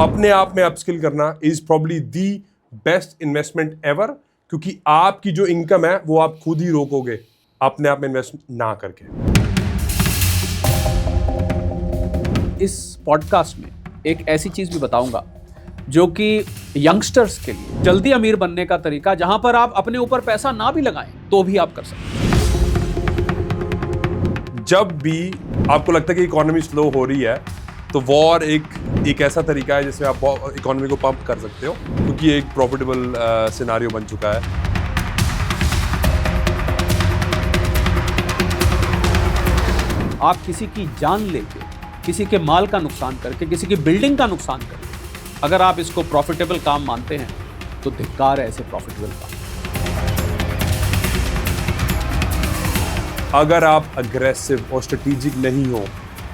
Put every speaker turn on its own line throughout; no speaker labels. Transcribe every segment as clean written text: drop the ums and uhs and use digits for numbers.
अपने आप में अपस्किल करना is probably the best investment ever, क्योंकि आपकी जो इनकम है वो आप खुद ही रोकोगे अपने आप में इन्वेस्ट ना करके।
इस पॉडकास्ट में एक ऐसी चीज भी बताऊंगा जो कि यंगस्टर्स के लिए जल्दी अमीर बनने का तरीका, जहां पर आप अपने ऊपर पैसा ना भी लगाएं तो भी आप कर सकते हैं।
जब भी आपको लगता है कि इकोनॉमी स्लो हो रही है तो वॉर एक ऐसा तरीका है जिसमें आप इकोनॉमी को पंप कर सकते हो, क्योंकि एक प्रॉफिटेबल सिनारियो बन चुका है।
आप किसी की जान लेके, किसी के माल का नुकसान करके, किसी की बिल्डिंग का नुकसान करके अगर आप इसको प्रॉफिटेबल काम मानते हैं तो धिक्कार है ऐसे प्रॉफिटेबल काम।
अगर आप अग्रेसिव और स्ट्रेटेजिक नहीं हो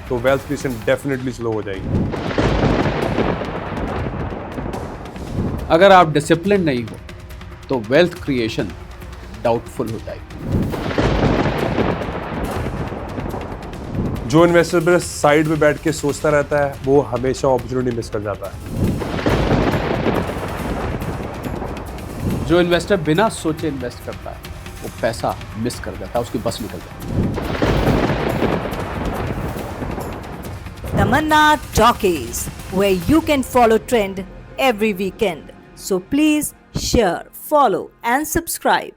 तो वेल्थ क्रिएशन डेफिनेटली स्लो हो जाएगी।
अगर आप डिसिप्लिन नहीं हो तो वेल्थ क्रिएशन डाउटफुल हो जाएगी।
जो इन्वेस्टर साइड में बैठ के सोचता रहता है वो हमेशा अपॉर्चुनिटी मिस कर जाता है।
जो इन्वेस्टर बिना सोचे इन्वेस्ट करता है वो पैसा मिस कर जाता है, उसकी बस निकल जाती है।
Tamanna Talkies, where you can follow trend every weekend. So please share, follow and subscribe.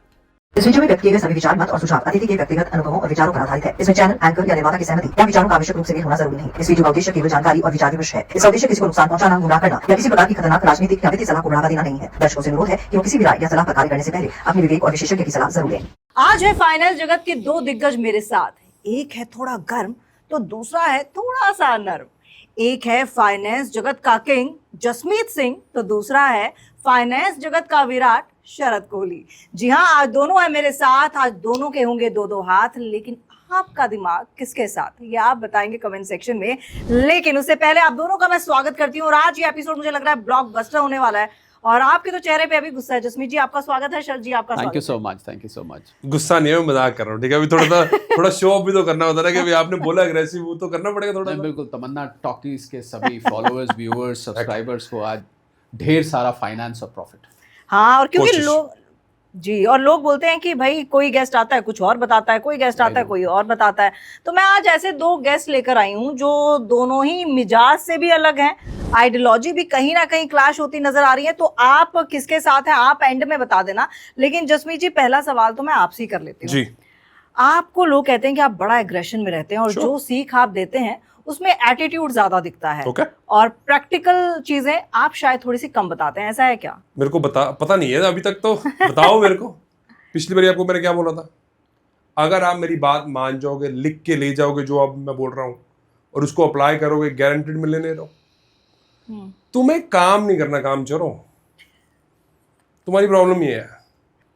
इस वीडियो में व्यक्त किए गए सभी विचार मत और सुझाव अतिथि के व्यक्तिगत अनुभवों और विचारों पर आधारित है। इसमें चैनल, एंकर या निर्माता की सहमति या विचारों का आवश्यक रूप से मेल होना जरूरी नहीं। इस वीडियो का उद्देश्य केवल जानकारी और विचार विमर्श है। इसका उद्देश्य किसी को नुकसान पहुंचाना, गुमराह करना या किसी प्रकार की खतरनाक राजनीतिक या वित्तीय सलाह को बढ़ावा देना नहीं है। दर्शकों से अनुरोध है कि वो किसी भी राय या सलाह पर कार्य करने से पहले अपने विवेक और विशेषज्ञ की सलाह जरूर लें।
आज है फाइनेंस जगत के दो दिग्गज मेरे साथ। एक है थोड़ा गर्म तो दूसरा है थोड़ा सा नर्म। एक है फाइनेंस जगत का किंग जसमीत सिंह तो दूसरा है फाइनेंस जगत का विराट शरद कोहली। जी हाँ, आज दोनों है मेरे साथ। आज दोनों के होंगे दो दो हाथ, लेकिन आपका दिमाग किसके साथ ये आप बताएंगे कमेंट सेक्शन में। लेकिन उससे पहले आप दोनों का मैं स्वागत करती हूँ और आज ये एपिसोड मुझे लग रहा है ब्लॉकबस्टर होने वाला है और आपके तो चेहरे पे अभी गुस्सा है। जसमीत जी आपका स्वागत है, शरद जी आपका स्वागत है।
Thank you so much.
गुस्सा नहीं है, मैं मजाक कर रहा हूँ, ठीक है। अभी थोड़ा शो ऑफ भी तो करना होता है कि अभी आपने बोला अग्रेसिव, वो तो करना पड़ेगा थोड़ा।
बिल्कुल, तमन्ना टॉकीज के सभी फॉलोअर्स, व्यूअर्स, सब्सक्राइबर्स को आज ढेर सारा फाइनेंस और प्रॉफिट।
हाँ, और क्योंकि लोग जी, और लोग बोलते हैं कि भाई कोई गेस्ट आता है कुछ और बताता है, कोई गेस्ट आता है कोई और बताता है। तो मैं आज ऐसे दो गेस्ट लेकर आई हूँ जो दोनों ही मिजाज से भी अलग हैं, आइडियोलॉजी भी कहीं ना कहीं क्लैश होती नजर आ रही है। तो आप किसके साथ हैं आप एंड में बता देना। लेकिन जसमीत जी, पहला सवाल तो मैं आपसे ही कर लेती हूँ।
जी,
आपको लोग कहते हैं कि आप बड़ा एग्रेशन में रहते हैं और जो सीख आप देते हैं उसमें एटीट्यूड ज्यादा दिखता है। और प्रैक्टिकल चीजें आप शायद थोड़ी सी कम बताते हैं, ऐसा है क्या?
मेरे को पता नहीं है अभी तक, तो बताओ मेरे को। पिछली बार आपको मैंने क्या बोला था? अगर आप मेरी बात मान जाओगे, लिख के ले जाओगे जो अब मैं बोल रहा हूँ और उसको अप्लाई करोगे, गारंटेड मिलने ले रहो। तुम्हें काम नहीं करना, काम चोरो। तुम्हारी प्रॉब्लम ये है,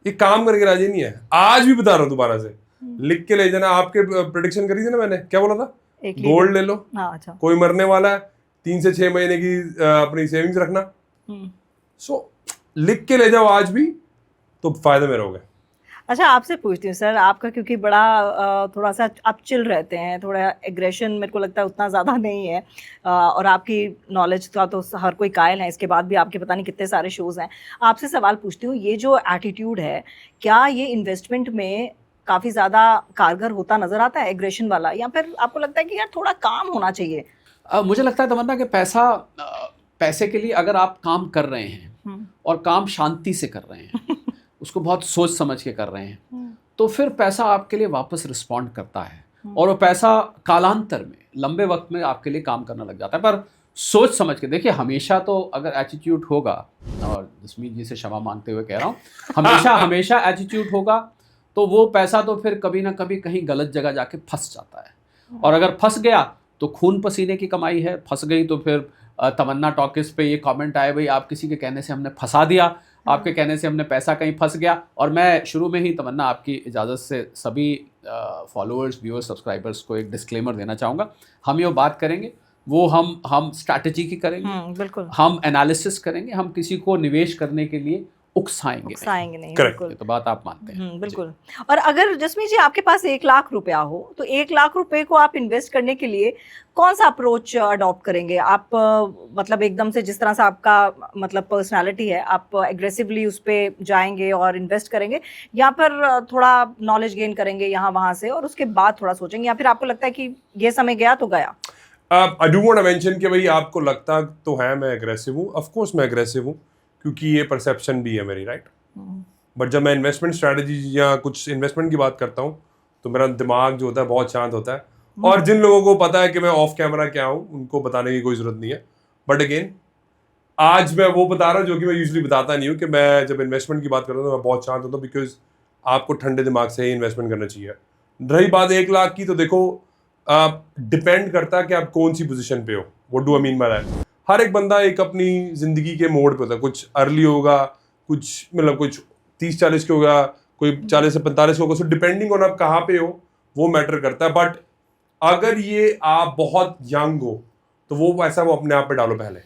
ये काम करके राजी नहीं है। आज भी बता रहा हूँ दोबारा से, लिख के ले जाना। आपके प्रेडिक्शन करी थी ना मैंने, क्या बोला था? गोल्ड ले लो।
हाँ, अच्छा।
कोई मरने वाला है, 3 से 6 महीने की अपनी सेविंग्स रखना। सो लिख के ले जाओ आज भी, तो फायदे में रहोगे।
अच्छा, आपसे पूछती हूँ सर, आपका क्योंकि बड़ा थोड़ा सा आप चिल रहते हैं, थोड़ा एग्रेशन मेरे को लगता है उतना ज़्यादा नहीं है और आपकी नॉलेज का तो हर कोई कायल है, इसके बाद भी आपके पता नहीं कितने सारे शोज़ हैं। आपसे सवाल पूछती हूँ, ये जो एटीट्यूड है क्या ये इन्वेस्टमेंट में काफ़ी ज़्यादा कारगर होता नज़र आता है, एग्रेशन वाला, या फिर आपको लगता है कि यार थोड़ा काम होना चाहिए?
मुझे लगता है तमन्ना कि पैसे के लिए अगर आप काम कर रहे हैं और काम शांति से कर रहे हैं उसको बहुत सोच समझ के कर रहे हैं तो फिर पैसा आपके लिए वापस रिस्पॉन्ड करता है और वो पैसा कालांतर में लंबे वक्त में आपके लिए काम करना लग जाता है। पर सोच समझ के देखिए, हमेशा तो अगर एटीट्यूड होगा, और जसमीत जी से क्षमा मांगते हुए कह रहा हूँ, हमेशा एटीट्यूड होगा तो वो पैसा तो फिर कभी ना कभी कहीं गलत जगह जाके फंस जाता है। और अगर फंस गया तो खून पसीने की कमाई है, फंस गई तो फिर तमन्ना टॉकिस पे ये कमेंट आए, भाई आप किसी के कहने से हमने फंसा दिया, आपके कहने से हमने पैसा कहीं फंस गया। और मैं शुरू में ही तमन्ना आपकी इजाज़त से सभी फॉलोअर्स, व्यूअर्स, सब्सक्राइबर्स को एक डिस्क्लेमर देना चाहूँगा। हम ये बात करेंगे वो हम स्ट्रैटेजी की करेंगे,
बिल्कुल,
हम एनालिसिस करेंगे, हम किसी को निवेश करने के लिए उकसाएंगे नहीं।
उकसाएंगे नहीं,
Correct.
बिल्कुल।
ये तो बात आप मानते हैं।
बिल्कुल। और अगर जसमीत जी आपके पास 1 लाख रुपया हो तो 1 लाख रुपए को आप इन्वेस्ट करने के लिए कौन सा अप्रोच अडॉप्ट करेंगे आप? मतलब एकदम से जिस तरह से आपका मतलब पर्सनालिटी है, आप एग्रेसिवली उस पे जाएंगे और इन्वेस्ट करेंगे, या फिर थोड़ा नॉलेज गेन करेंगे यहाँ वहाँ से और उसके बाद थोड़ा सोचेंगे, या फिर आपको लगता है कि ये समय गया तो गया?
I do want to mention कि भाई आपको लगता तो है मैं एग्रेसिव हूँ, ऑफ कोर्स मैं एग्रेसिव हूँ, क्योंकि ये परसेप्शन भी है मेरी, राइट। बट जब मैं इन्वेस्टमेंट स्ट्रेटजी या कुछ इन्वेस्टमेंट की बात करता हूँ तो मेरा दिमाग जो होता है बहुत शांत होता है। और जिन लोगों को पता है कि मैं ऑफ कैमरा क्या हूँ उनको बताने की कोई ज़रूरत नहीं है। बट अगेन आज मैं वो बता रहा हूँ जो कि मैं यूजुअली बताता नहीं हूँ, कि मैं जब इन्वेस्टमेंट की बात करता हूँ तो मैं बहुत शांत होता हूँ, बिकॉज आपको ठंडे दिमाग से ही इन्वेस्टमेंट करना चाहिए। रही बात 1 लाख की, तो देखो डिपेंड करता है कि आप कौन सी पोजीशन पे हो। What do I mean by that? हर एक बंदा एक अपनी ज़िंदगी के मोड़ पे होता है, कुछ अर्ली होगा, कुछ मतलब कुछ 30-40 के होगा, कोई 40 से 45 होगा। सो डिपेंडिंग ऑन आप कहाँ पे हो वो मैटर करता है। बट अगर ये आप बहुत यंग हो तो वो पैसा वो अपने आप पे डालो पहले,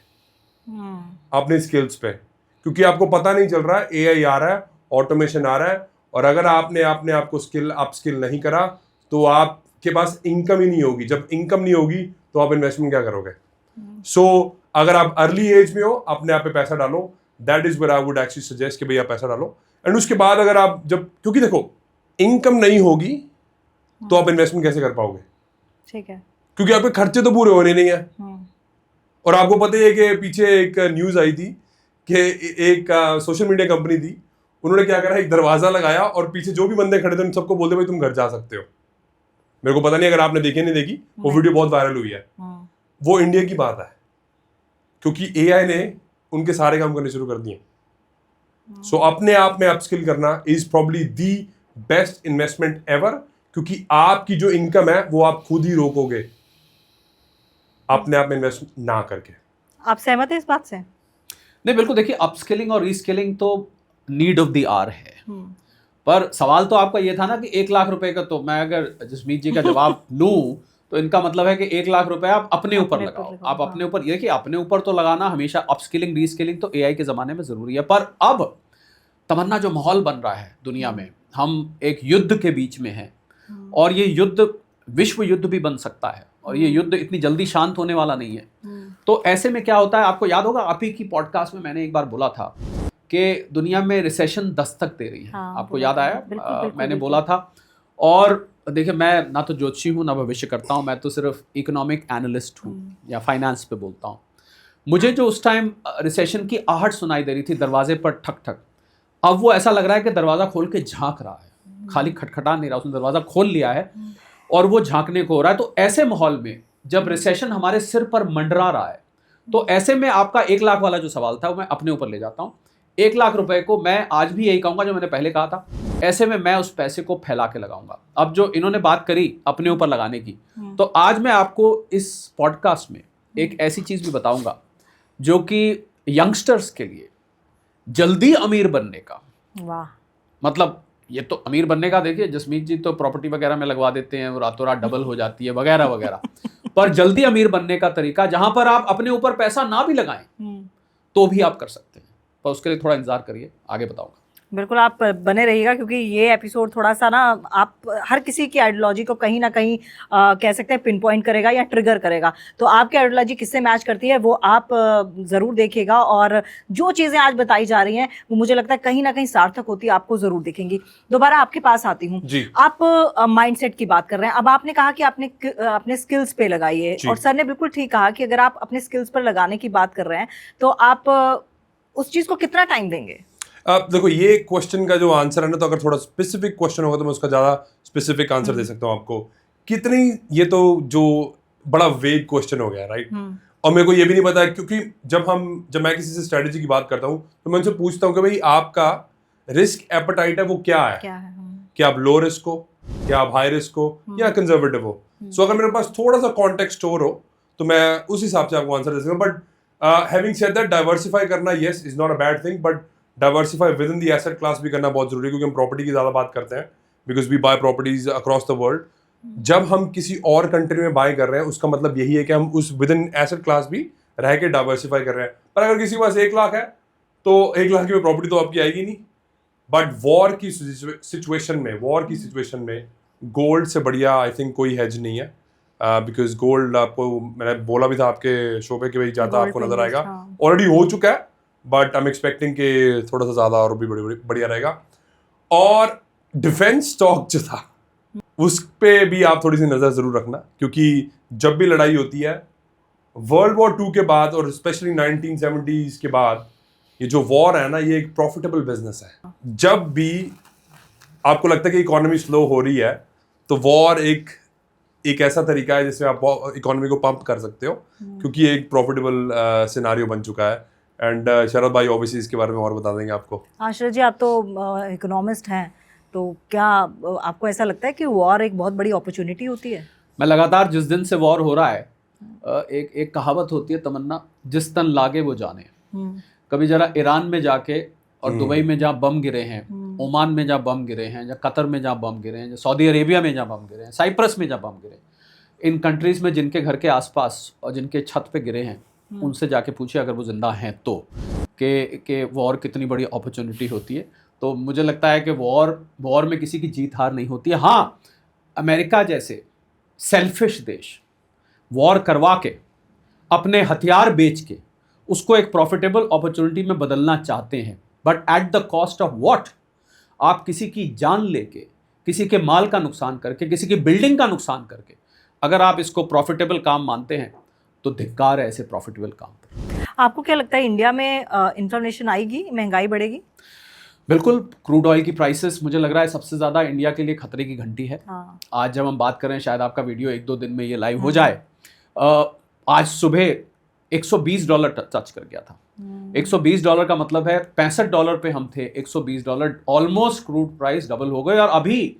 अपने स्किल्स पे, क्योंकि आपको पता नहीं चल रहा है, एआई आ रहा है, ऑटोमेशन आ रहा है, और अगर आपने अपने आप को स्किल नहीं करा तो आपके पास इनकम ही नहीं होगी। जब इनकम नहीं होगी तो आप इन्वेस्टमेंट क्या करोगे? सो अगर आप अर्ली एज में हो अपने आप पे पैसा डालो, that is where I would actually suggest कि भैया पैसा डालो। एंड उसके बाद अगर आप जब, क्योंकि देखो इनकम नहीं होगी तो आप इन्वेस्टमेंट कैसे कर पाओगे?
ठीक है।
क्योंकि आपके खर्चे तो पूरे होने नहीं है। और आपको पता ही है कि पीछे एक न्यूज आई थी कि एक सोशल मीडिया कंपनी थी, उन्होंने क्या करा, एक दरवाजा लगाया और पीछे जो भी बंदे खड़े थे उन सबको बोलते भाई तुम घर जा सकते हो। मेरे को पता नहीं अगर आपने देखी नहीं देखी, वो वीडियो बहुत वायरल हुई है। वो इंडिया की बात है, क्योंकि एआई ने उनके सारे काम करने शुरू कर दिए। सो अपने आप में अपस्किल करना is probably the best investment ever, क्योंकि आपकी जो इनकम है वो आप खुद ही रोकोगे अपने आप में इन्वेस्ट ना करके।
आप सहमत हैं इस बात से?
नहीं, बिल्कुल। देखिए, अपस्किलिंग और रीस्किलिंग तो नीड ऑफ द आवर है। पर सवाल तो आपका ये था ना कि 1 लाख रुपए का, तो मैं अगर जसमीत जी का जवाब लूं तो इनका मतलब है कि 1 लाख रुपए आप अपने ऊपर लगाओ। आप अपने ऊपर, ये कि अपने ऊपर तो लगाना हमेशा, अपस्किलिंग रीस्किलिंग तो एआई के ज़माने में ज़रूरी है। पर अब तमन्ना जो माहौल बन रहा है दुनिया में, हम एक युद्ध के बीच में हैं, और ये युद्ध विश्व युद्ध भी बन सकता है, और ये युद्ध इतनी जल्दी शांत होने वाला नहीं है। तो ऐसे में क्या होता है, आपको याद होगा आप ही की पॉडकास्ट में मैंने एक बार बोला था कि दुनिया में रिसेशन दस्तक दे रही है। आपको याद आया? मैंने बोला था। और देखिए, मैं ना तो ज्योतिषी हूँ ना भविष्य करता हूँ, मैं तो सिर्फ इकोनॉमिक एनालिस्ट हूँ या फाइनेंस पे बोलता हूँ। मुझे जो उस टाइम रिसेशन की आहट सुनाई दे रही थी दरवाजे पर ठक ठक, अब वो ऐसा लग रहा है कि दरवाज़ा खोल के झांक रहा है, खाली खटखटा नहीं रहा, उसने दरवाज़ा खोल लिया है और वो झांकने को हो रहा है। तो ऐसे माहौल में जब रिसेशन हमारे सिर पर मंडरा रहा है, तो ऐसे में आपका 1 लाख वाला जो सवाल था वो मैं अपने ऊपर ले जाता हूँ। 1 लाख रुपए को मैं आज भी यही कहूँगा जो मैंने पहले कहा था, ऐसे में मैं उस पैसे को फैला के लगाऊंगा। अब जो इन्होंने बात करी अपने ऊपर लगाने की, तो आज मैं आपको इस पॉडकास्ट में एक ऐसी चीज़ भी बताऊंगा जो कि यंगस्टर्स के लिए जल्दी अमीर बनने का,
वाह,
मतलब ये तो अमीर बनने का, देखिए जसमीत जी तो प्रॉपर्टी वगैरह में लगवा देते हैं, रातों रात डबल हो जाती है वगैरह वगैरह। पर जल्दी अमीर बनने का तरीका जहां पर आप अपने ऊपर पैसा ना भी लगाएं तो भी आप कर सकते हैं, पर उसके लिए थोड़ा इंतजार करिए, आगे बताऊंगा।
बिल्कुल आप बने रहिएगा, क्योंकि ये एपिसोड थोड़ा सा ना आप हर किसी की आइडियोलॉजी को कहीं ना कहीं कह सकते हैं पिन पॉइंट करेगा या ट्रिगर करेगा। तो आपकी आइडियोलॉजी किससे मैच करती है वो आप ज़रूर देखिएगा, और जो चीज़ें आज बताई जा रही हैं वो मुझे लगता है कहीं ना कहीं सार्थक होती है, आपको ज़रूर दिखेंगी। दोबारा आपके पास आती हूँ। आप माइंडसेट की बात कर रहे हैं। अब आपने कहा कि आपने अपने स्किल्स पे लगाइए, और सर ने बिल्कुल ठीक कहा कि अगर आप अपने स्किल्स पर लगाने की बात कर रहे हैं तो आप उस चीज़ को कितना टाइम देंगे?
अब देखो, ये क्वेश्चन का जो आंसर है ना, तो अगर थोड़ा स्पेसिफिक क्वेश्चन होगा तो मैं उसका ज़्यादा स्पेसिफिक आंसर दे सकता हूँ आपको। कितनी, ये तो जो बड़ा वेग क्वेश्चन हो गया, राइट। और मेरे को ये भी नहीं पता है, क्योंकि जब मैं किसी से स्ट्रेटजी की बात करता हूँ तो मैं उनसे पूछता हूँ कि भाई आपका रिस्क एपेटाइट है वो क्या है, क्या आप लो रिस्क हो, क्या आप हाई रिस्क हो, या कंजर्वेटिव हो। सो अगर मेरे पास थोड़ा सा कॉन्टेक्स्ट स्टोर हो तो मैं उस हिसाब से आपको आंसर दे सकता हूँ। But having said that, diversify करना yes is not a bad thing, but diversify within the asset class भी करना बहुत जरूरी है, क्योंकि हम प्रॉपर्टी की ज़्यादा बात करते हैं, because we buy properties across the world. जब हम किसी और कंट्री में बाय कर रहे हैं उसका मतलब यही है कि हम उस विद इन एसेट क्लास भी रह के डाइवर्सिफाई कर रहे हैं। पर अगर किसी के पास 1 लाख है तो 1 लाख की प्रॉपर्टी तो आपकी आएगी नहीं। बट वॉर की सिचुएशन में गोल्ड से बढ़िया आई थिंक कोई हेज नहीं है, बिकॉज गोल्ड आपको मैंने बोला भी था आपके शो पे कि भाई ज़्यादा
Gold
आपको
पे
नजर
invest,
आएगा,
हाँ।
ऑलरेडी हो चुका है, बट आई एम एक्सपेक्टिंग कि थोड़ा सा ज़्यादा और भी बढ़िया रहेगा। और डिफेंस स्टॉक जो था उस पे भी आप थोड़ी सी नज़र ज़रूर रखना, क्योंकि जब भी लड़ाई होती है वर्ल्ड वॉर 2 के बाद और स्पेशली 1970s के बाद, ये जो वॉर है ना, ये एक प्रॉफिटेबल बिजनेस है। जब भी आपको लगता है कि इकोनॉमी स्लो हो रही है तो वॉर एक ऐसा तरीका है जिसमें आप इकोनॉमी को पंप कर सकते हो, क्योंकि ये एक प्रॉफिटेबल सिनारियो बन चुका है। एंड शरद भाई ऑब्वियसली इसके बारे में और बता देंगे आपको।
हाँ शरद जी, आप तो इकोनॉमिस्ट हैं, तो क्या आपको ऐसा लगता है कि वॉर एक बहुत बड़ी अपॉर्चुनिटी होती है?
मैं लगातार जिस दिन से वॉर हो रहा है, एक कहावत होती है तमन्ना, जिस तन लागे वो जाने। कभी जरा ईरान में जाके और दुबई में जहाँ बम गिरे हैं, ओमान में जहाँ बम गिरे हैं, या कतर में जहाँ बम गिरे हैं, सऊदी अरेबिया में जहाँ बम गिरे हैं, साइप्रस में जहाँ बम गिरे, इन कंट्रीज़ में जिनके घर के आसपास और जिनके छत पे गिरे हैं, उनसे जाके पूछिए अगर वो ज़िंदा हैं तो, कि वॉर कितनी बड़ी अपॉर्चुनिटी होती है। तो मुझे लगता है कि वॉर में किसी की जीत हार नहीं होती है। हाँ, अमेरिका जैसे सेल्फिश देश वॉर करवा के, अपने हथियार बेच के उसको एक प्रॉफिटेबल अपॉर्चुनिटी में बदलना चाहते हैं, but at the cost of what? आप किसी की जान लेके, किसी के माल का नुकसान करके, किसी की बिल्डिंग का नुकसान करके अगर आप इसको प्रॉफिटेबल काम मानते हैं तो धिक्कार है ऐसे प्रॉफिटेबल काम पर।
आपको क्या लगता है इंडिया में इन्फ्लेशन आएगी, महंगाई बढ़ेगी?
बिल्कुल। क्रूड ऑयल की प्राइसेस मुझे लग रहा है सबसे ज़्यादा इंडिया के लिए खतरे की घंटी है।
हाँ।
आज जब हम बात करें, शायद आपका वीडियो 1-2 दिन में ये लाइव हो जाए, आज सुबह $120 टच कर गया था। $120 का मतलब है $65 पे हम थे, $120, ऑलमोस्ट क्रूड प्राइस डबल हो गए। और अभी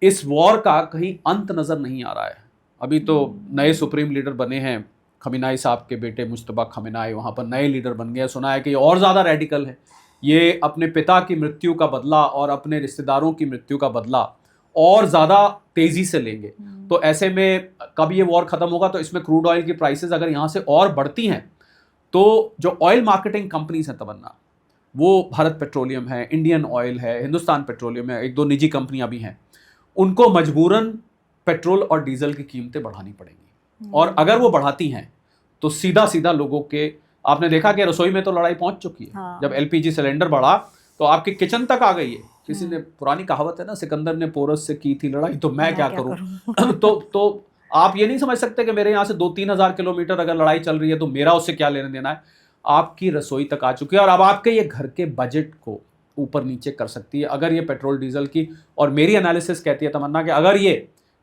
इस वॉर का कहीं अंत नज़र नहीं आ रहा है। अभी तो नए सुप्रीम लीडर बने हैं, खमीनाई साहब के बेटे मुश्तबा खमीनाई, वहाँ पर नए लीडर बन गए। सुना है कि ये और ज़्यादा रेडिकल है, ये अपने पिता की मृत्यु का बदला और अपने रिश्तेदारों की मृत्यु का बदला और ज़्यादा तेज़ी से लेंगे। तो ऐसे में कब ये वॉर ख़त्म होगा? तो इसमें क्रूड ऑयल की प्राइसेस अगर यहाँ से और बढ़ती हैं तो जो ऑयल मार्केटिंग कंपनीज हैं तमन्ना, वो भारत पेट्रोलियम है, इंडियन ऑयल है, हिंदुस्तान पेट्रोलियम है, 1-2 निजी कंपनियां भी हैं, उनको मजबूरन पेट्रोल और डीजल की कीमतें बढ़ानी पड़ेंगी। और अगर वो बढ़ाती हैं तो सीधा सीधा लोगों के, आपने देखा कि रसोई में तो लड़ाई पहुंच चुकी है।
हाँ।
जब एलपीजी सिलेंडर बढ़ा तो आपके किचन तक आ गई है। किसी ने, पुरानी कहावत है ना, सिकंदर ने पोरस से की थी लड़ाई, तो मैं क्या करूं? तो आप ये नहीं समझ सकते कि मेरे यहाँ से 2-3 हज़ार किलोमीटर अगर लड़ाई चल रही है तो मेरा उससे क्या लेना देना है। आपकी रसोई तक आ चुकी है और अब आपके ये घर के बजट को ऊपर नीचे कर सकती है अगर ये पेट्रोल डीजल की। और मेरी एनालिसिस कहती है तमन्ना कि अगर ये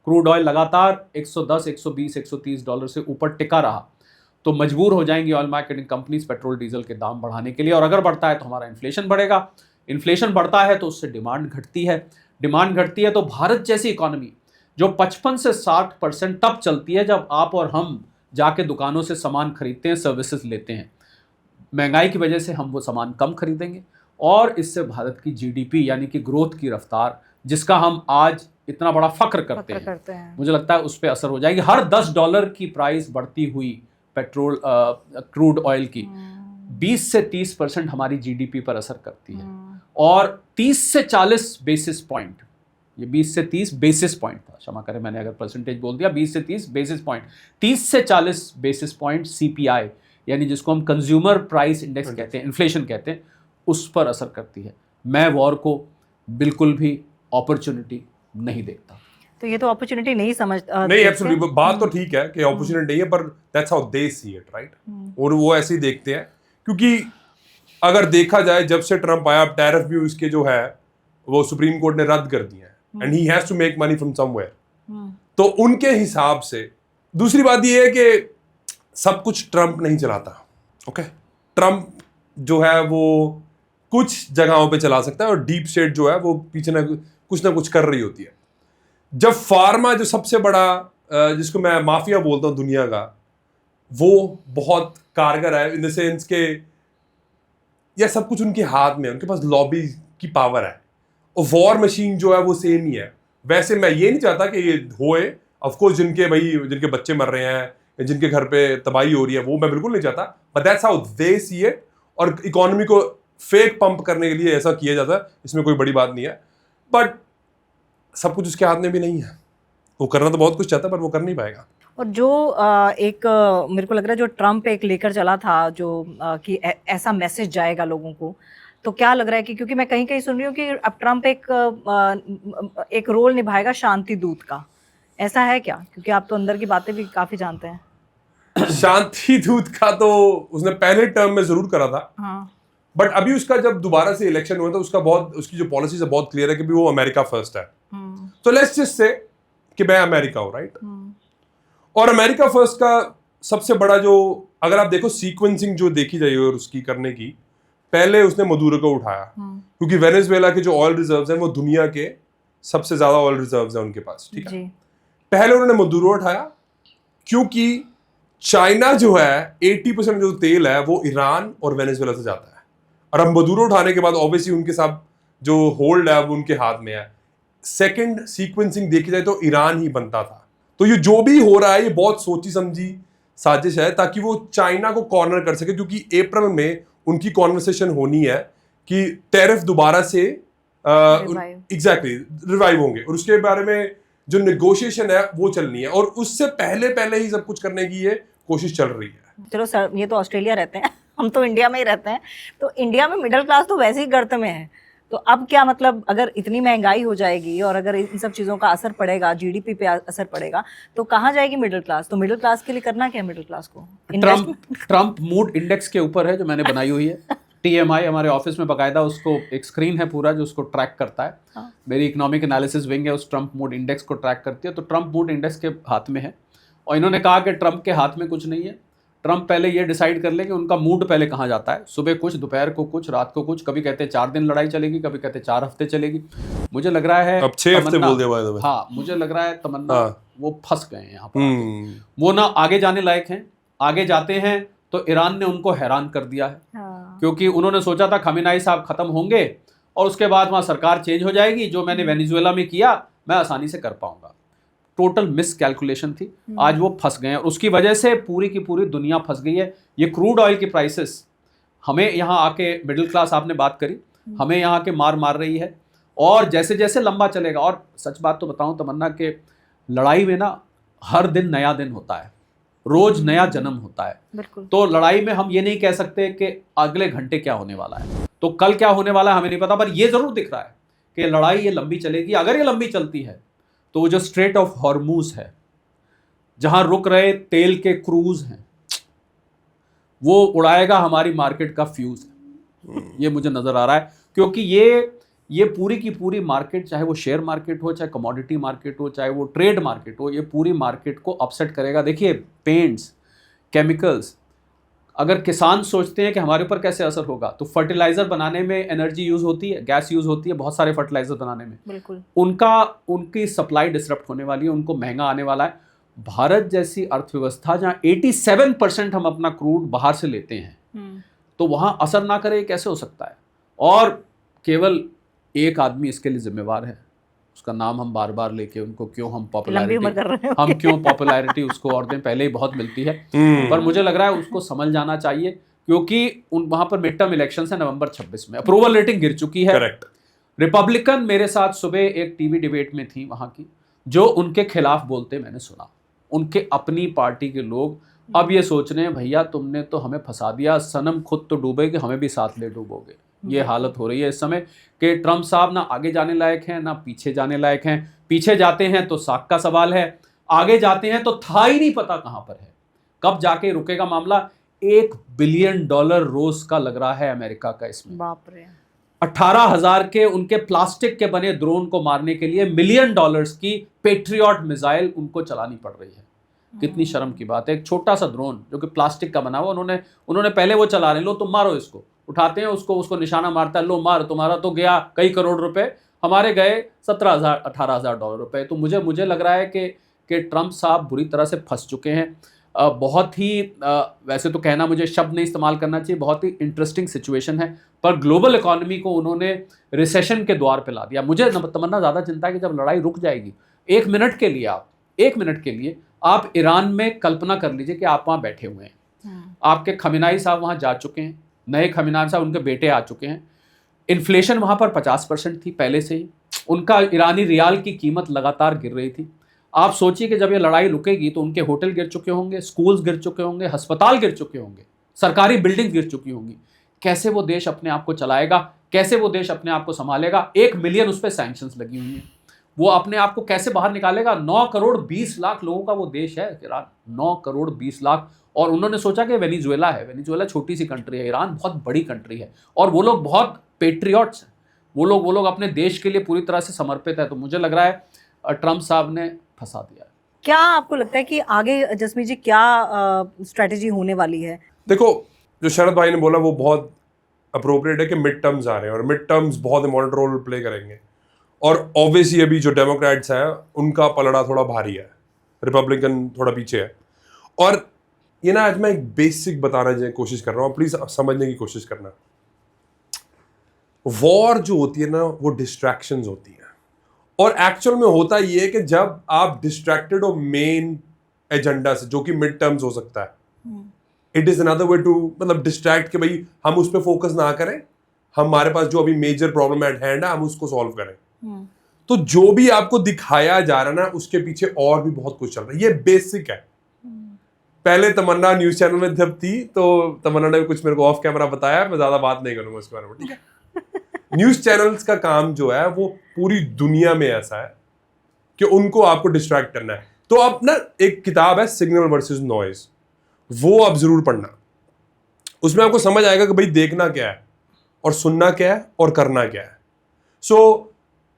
क्रूड ऑयल लगातार $110, $120, $130 से ऊपर टिका रहा तो मजबूर हो जाएंगी oil marketing companies petrol diesel के दाम बढ़ाने के लिए। और अगर बढ़ता है तो हमारा इन्फ्लेशन बढ़ेगा, इन्फ्लेशन बढ़ता है तो उससे डिमांड घटती है, डिमांड घटती है तो भारत जैसी इकोनॉमी जो 55 से 60% तब चलती है जब आप और हम जाके दुकानों से सामान खरीदते हैं, सर्विसेज लेते हैं। महंगाई की वजह से हम वो सामान कम खरीदेंगे और इससे भारत की जीडीपी यानी कि ग्रोथ की रफ्तार, जिसका हम आज इतना बड़ा फख्र करते हैं, मुझे लगता है उस पर असर हो जाएगी। हर $10 की प्राइस बढ़ती हुई पेट्रोल क्रूड ऑयल की 20 से 30% हमारी जीडीपी पर असर करती है। और 30 से 40 बेसिस पॉइंट, ये 20 से 30 बेसिस पॉइंट था, क्षमा करें मैंने अगर परसेंटेज बोल दिया, 20 से 30 बेसिस पॉइंट, 30 से 40 बेसिस पॉइंट सीपीआई यानी जिसको हम कंज्यूमर प्राइस इंडेक्स कहते हैं, इन्फ्लेशन कहते हैं, उस पर असर करती है। मैं वॉर को बिल्कुल भी अपॉर्चुनिटी नहीं देखता।
तो ये तो अपॉर्चुनिटी नहीं समझता।
नहीं, एब्सोल्युटली, बात तो ठीक है कि अपॉर्चुनिटी है, पर that's how they see it, right? और वो ऐसे ही देखते हैं, क्योंकि अगर देखा जाए जब से ट्रम्प आया, टैरिफ भी उसके जो है वो सुप्रीम कोर्ट ने रद्द कर दिया है, and he has to make money from somewhere. तो उनके हिसाब से दूसरी बात ये है कि सब कुछ ट्रम्प नहीं चलाता। ओके, ट्रम्प जो है वो कुछ जगहों पे चला सकता है और डीप स्टेट जो है वो पीछे ना कुछ कर रही होती है। जब फार्मा जो सबसे बड़ा जिसको मैं माफिया बोलता हूँ दुनिया का, वो बहुत कारगर है इन द सेंस के यह सब कुछ उनके हाथ में है, उनके पास लॉबी की पावर है। और वॉर मशीन जो है वो सेम ही है। वैसे मैं ये नहीं चाहता कि ये होए, ऑफ कोर्स जिनके बच्चे मर रहे हैं, जिनके घर पे तबाही हो रही है, वो मैं बिल्कुल नहीं चाहता, but that's how they see it. और इकोनॉमी को फेक पंप करने के लिए ऐसा किया जाता है, इसमें कोई बड़ी बात नहीं है, बट सब कुछ उसके हाथ में भी नहीं है। वो करना तो बहुत कुछ चाहता है पर वो कर नहीं पाएगा।
और जो मेरे को लग रहा है जो ट्रम्प एक लेकर चला था जो कि ऐसा मैसेज जाएगा लोगों को, तो क्या लग रहा है कि क्योंकि मैं कहीं कहीं सुन रही हूँ कि अब ट्रम्प एक रोल निभाएगा शांति दूत का, ऐसा है क्या? क्योंकि आप तो अंदर की बातें भी काफी जानते हैं।
शांति दूत का तो उसने पहले टर्म में जरूर करा था,
हाँ।
बट अभी उसका जब दोबारा से इलेक्शन हुआ था उसकी जो पॉलिसीज है बहुत क्लियर है कि भी वो अमेरिका फर्स्ट है। तो लेट्स जस्ट से कि मैं अमेरिका हूं, राइट? और अमेरिका फर्स्ट का सबसे बड़ा जो, अगर आप देखो सीक्वेंसिंग जो देखी जाएगी और उसकी करने की, पहले उसने मदुरो को उठाया क्योंकि वेनेजुएला के जो ऑयल रिजर्व्स हैं वो दुनिया के सबसे ज्यादा ऑयल रिजर्व्स हैं उनके पास, ठीक है। पहले उन्होंने मदुरो उठाया क्योंकि चाइना जो है 80% जो तेल है वो ईरान और वेनेजुएला से जाता है, और अब मदुरो उठाने के बाद ऑब्वियसली उनके साथ जो होल्ड है वो उनके हाथ में है। सेकंड सीक्वेंसिंग देखी जाए तो ईरान ही बनता था। तो ये जो भी हो रहा है ये बहुत सोची समझी साजिश है ताकि वो चाइना को कॉर्नर कर सके, क्योंकि अप्रैल में उनकी कॉन्वर्सेशन होनी है कि टैरिफ दोबारा से एग्जैक्टली रिवाइव होंगे और उसके बारे में जो नेगोशिएशन है वो चलनी है, और उससे पहले ही सब कुछ करने की ये कोशिश चल रही है।
चलो सर, ये तो ऑस्ट्रेलिया रहते हैं, हम तो इंडिया में ही रहते हैं, तो इंडिया में मिडिल क्लास तो वैसे ही गर्त में है। तो अब क्या मतलब, अगर इतनी महंगाई हो जाएगी और अगर इन सब चीज़ों का असर पड़ेगा, जीडीपी पे असर पड़ेगा, तो कहाँ जाएगी मिडिल क्लास? तो मिडिल क्लास के लिए करना क्या है मिडिल क्लास को?
ट्रम्प मूड इंडेक्स के ऊपर है जो मैंने बनाई हुई है। TMI हमारे ऑफिस में बकायदा उसको एक स्क्रीन है पूरा जो उसको ट्रैक करता है।
हाँ।
मेरी इकोनॉमिक एनालिसिस विंग है, उस ट्रम्प मूड इंडेक्स को ट्रैक करती है। तो ट्रम्प मूड इंडेक्स के हाथ में है और इन्होंने कहा कि ट्रम्प के हाथ में कुछ नहीं है। ट्रम्प पहले ये डिसाइड कर ले कि उनका मूड पहले कहाँ जाता है, सुबह कुछ, दोपहर को कुछ, रात को कुछ। कभी कहते हैं 4 दिन लड़ाई चलेगी, कभी कहते हैं 4 हफ्ते चलेगी। मुझे लग रहा है
अब 6 हफ्ते बोल दिया।
हाँ, मुझे लग रहा है तमन्ना वो फंस गए हैं यहाँ पर। वो ना आगे जाने लायक हैं, आगे जाते हैं तो ईरान ने उनको हैरान कर दिया है। क्योंकि उन्होंने सोचा था खमीनाई साहब खत्म होंगे और उसके बाद वहाँ सरकार चेंज हो जाएगी, जो मैंने वेनेजुएला में किया मैं आसानी से कर पाऊंगा। टोटल मिस कैलकुलेशन थी। आज वो फंस गए हैं और उसकी वजह से पूरी की पूरी दुनिया फंस गई है। ये क्रूड ऑयल की प्राइसेस हमें यहाँ आके, मिडिल क्लास आपने बात करी, हमें यहाँ के मार रही है। और जैसे जैसे लंबा चलेगा, और सच बात तो बताऊं तमन्ना के लड़ाई में ना हर दिन नया दिन होता है, रोज नया जन्म होता है। तो लड़ाई में हम ये नहीं कह सकते कि अगले घंटे क्या होने वाला है, तो कल क्या होने वाला है हमें नहीं पता। पर ये जरूर दिख रहा है कि लड़ाई ये लंबी चलेगी। अगर ये लंबी चलती है तो वो जो स्ट्रेट ऑफ हॉर्मूज है, जहां रुक रहे तेल के क्रूज हैं, वो उड़ाएगा हमारी मार्केट का फ्यूज है। ये मुझे नजर आ रहा है, क्योंकि ये पूरी की पूरी मार्केट, चाहे वो शेयर मार्केट हो, चाहे कमोडिटी मार्केट हो, चाहे वो ट्रेड मार्केट हो, ये पूरी मार्केट को अपसेट करेगा। देखिए, पेंट्स, केमिकल्स, अगर किसान सोचते हैं कि हमारे ऊपर कैसे असर होगा, तो फर्टिलाइजर बनाने में एनर्जी यूज होती है, गैस यूज होती है, बहुत सारे फर्टिलाइजर बनाने में।
बिल्कुल।
उनकी सप्लाई डिसरप्ट होने वाली है, उनको महंगा आने वाला है। भारत जैसी अर्थव्यवस्था जहाँ 87% हम अपना क्रूड बाहर से लेते हैं, तो वहाँ असर ना करे, कैसे हो सकता है? और केवल एक आदमी इसके लिए जिम्मेवार है, उसका नाम हम बार बार लेके उनको क्यों हम पॉपुलैरिटी उसको और दें, पहले ही बहुत मिलती है। पर मुझे लग रहा है उसको समझ जाना चाहिए, क्योंकि वहां पर मिड टर्म इलेक्शन है नवंबर 26 में, अप्रूवल रेटिंग गिर चुकी है।
करेक्ट।
रिपब्लिकन मेरे साथ सुबह एक टीवी डिबेट में थी वहां की, जो उनके खिलाफ बोलते मैंने सुना। उनके अपनी पार्टी के लोग अब ये सोच रहे हैं, भैया तुमने तो हमें फंसा दिया, सनम खुद तो डूबेगी, हमें भी साथ ले डूबोगे। ये हालत हो रही है इस समय कि ट्रम्प साहब ना आगे जाने लायक हैं ना पीछे जाने लायक हैं। पीछे जाते हैं तो साख का सवाल है, आगे जाते हैं तो था ही नहीं पता कहां पर है, कब जाके रुकेगा मामला। $1 बिलियन रोज का लग रहा है अमेरिका का इसमें।
बाप रे।
18,000 के उनके प्लास्टिक के बने ड्रोन को मारने के लिए $1 मिलियन की पेट्रियट मिसाइल उनको चलानी पड़ रही है। कितनी शर्म की बात है। एक छोटा सा ड्रोन जो कि प्लास्टिक का बना हुआ, उन्होंने पहले वो चला रहे, लो तुम मारो इसको, उठाते हैं उसको निशाना मारता है, लो मार, तुम्हारा तो गया कई करोड़ रुपए, हमारे गए 17,000 18,000 डॉलर रुपए। तो मुझे लग रहा है कि ट्रम्प साहब बुरी तरह से फंस चुके हैं। बहुत ही वैसे तो कहना, मुझे शब्द नहीं इस्तेमाल करना चाहिए, बहुत ही इंटरेस्टिंग सिचुएशन है, पर ग्लोबल इकोनॉमी को उन्होंने रिसेशन के द्वार पे ला दिया। मुझे तमन्ना ज़्यादा चिंता है कि जब लड़ाई रुक जाएगी, 1 मिनट के लिए आप ईरान में कल्पना कर लीजिए कि आप वहाँ बैठे हुए हैं, आपके खमीनाई साहब वहाँ जा चुके हैं, नए खमीना साहब, उनके बेटे आ चुके हैं। इन्फ्लेशन वहाँ पर 50% थी पहले से ही। उनका ईरानी रियाल की कीमत लगातार गिर रही थी। आप सोचिए कि जब ये लड़ाई रुकेगी तो उनके होटल गिर चुके होंगे, स्कूल्स गिर चुके होंगे, अस्पताल गिर चुके होंगे, सरकारी बिल्डिंग गिर चुकी होंगी। कैसे वो देश अपने आप को चलाएगा, कैसे वो देश अपने आप को संभालेगा? 1 मिलियन उस पर सैंक्शंस लगी हुई हैं। वो अपने आप को कैसे बाहर निकालेगा? 9 करोड़ 20 लाख लोगों का वो देश है ईरान, 9 करोड़ 20 लाख। और उन्होंने सोचा कि वेनेजुएला है, वेनेजुएला छोटी सी कंट्री है, ईरान बहुत बड़ी कंट्री है, और वो लोग बहुत पेट्रियट्स हैं, वो लोग अपने देश के लिए पूरी तरह से समर्पित है। तो मुझे लग रहा है ट्रम्प साहब ने फंसा दिया।
क्या आपको लगता है कि आगे जसमीत जी क्या स्ट्रेटेजी होने वाली है?
देखो, जो शरद भाई ने बोला वो बहुत अप्रोप्रिएट है कि मिड टर्म्स आ रहे हैं और मिड टर्म्स बहुत इंपॉर्टेंट रोल प्ले करेंगे। और ऑब्वियसली अभी जो डेमोक्रेट्स हैं उनका पलड़ा थोड़ा भारी है, रिपब्लिकन थोड़ा पीछे है। और ये ना आज मैं एक बेसिक बताना की कोशिश कर रहा हूँ, प्लीज समझने की कोशिश करना। वॉर जो होती है ना वो डिस्ट्रैक्शंस होती है, और एक्चुअल में होता ये है कि जब आप डिस्ट्रैक्टेड हो मेन एजेंडा से, जो कि मिड टर्म्स हो सकता है, it is another way to मतलब डिस्ट्रैक्ट के भाई हम उस पर फोकस ना करें, हमारे पास जो अभी मेजर प्रॉब्लम एट हैंड है हम उसको सॉल्व करें। तो जो भी आपको दिखाया जा रहा है ना उसके पीछे और भी बहुत कुछ चल रहा है, ये बेसिक है। पहले तमन्ना न्यूज चैनल में जब थी तो तमन्ना ने कुछ मेरे को ऑफ कैमरा बताया, मैं ज्यादा बात नहीं करूंगा उसके बारे में, ठीक है। न्यूज चैनल्स का काम जो है वो पूरी दुनिया में ऐसा है कि उनको आपको डिस्ट्रैक्ट करना है। तो आप ना, एक किताब है सिग्नल वर्सेस नॉइज, वो आप जरूर पढ़ना। उसमें आपको समझ आएगा कि भाई देखना क्या है और सुनना क्या है और करना क्या है। सो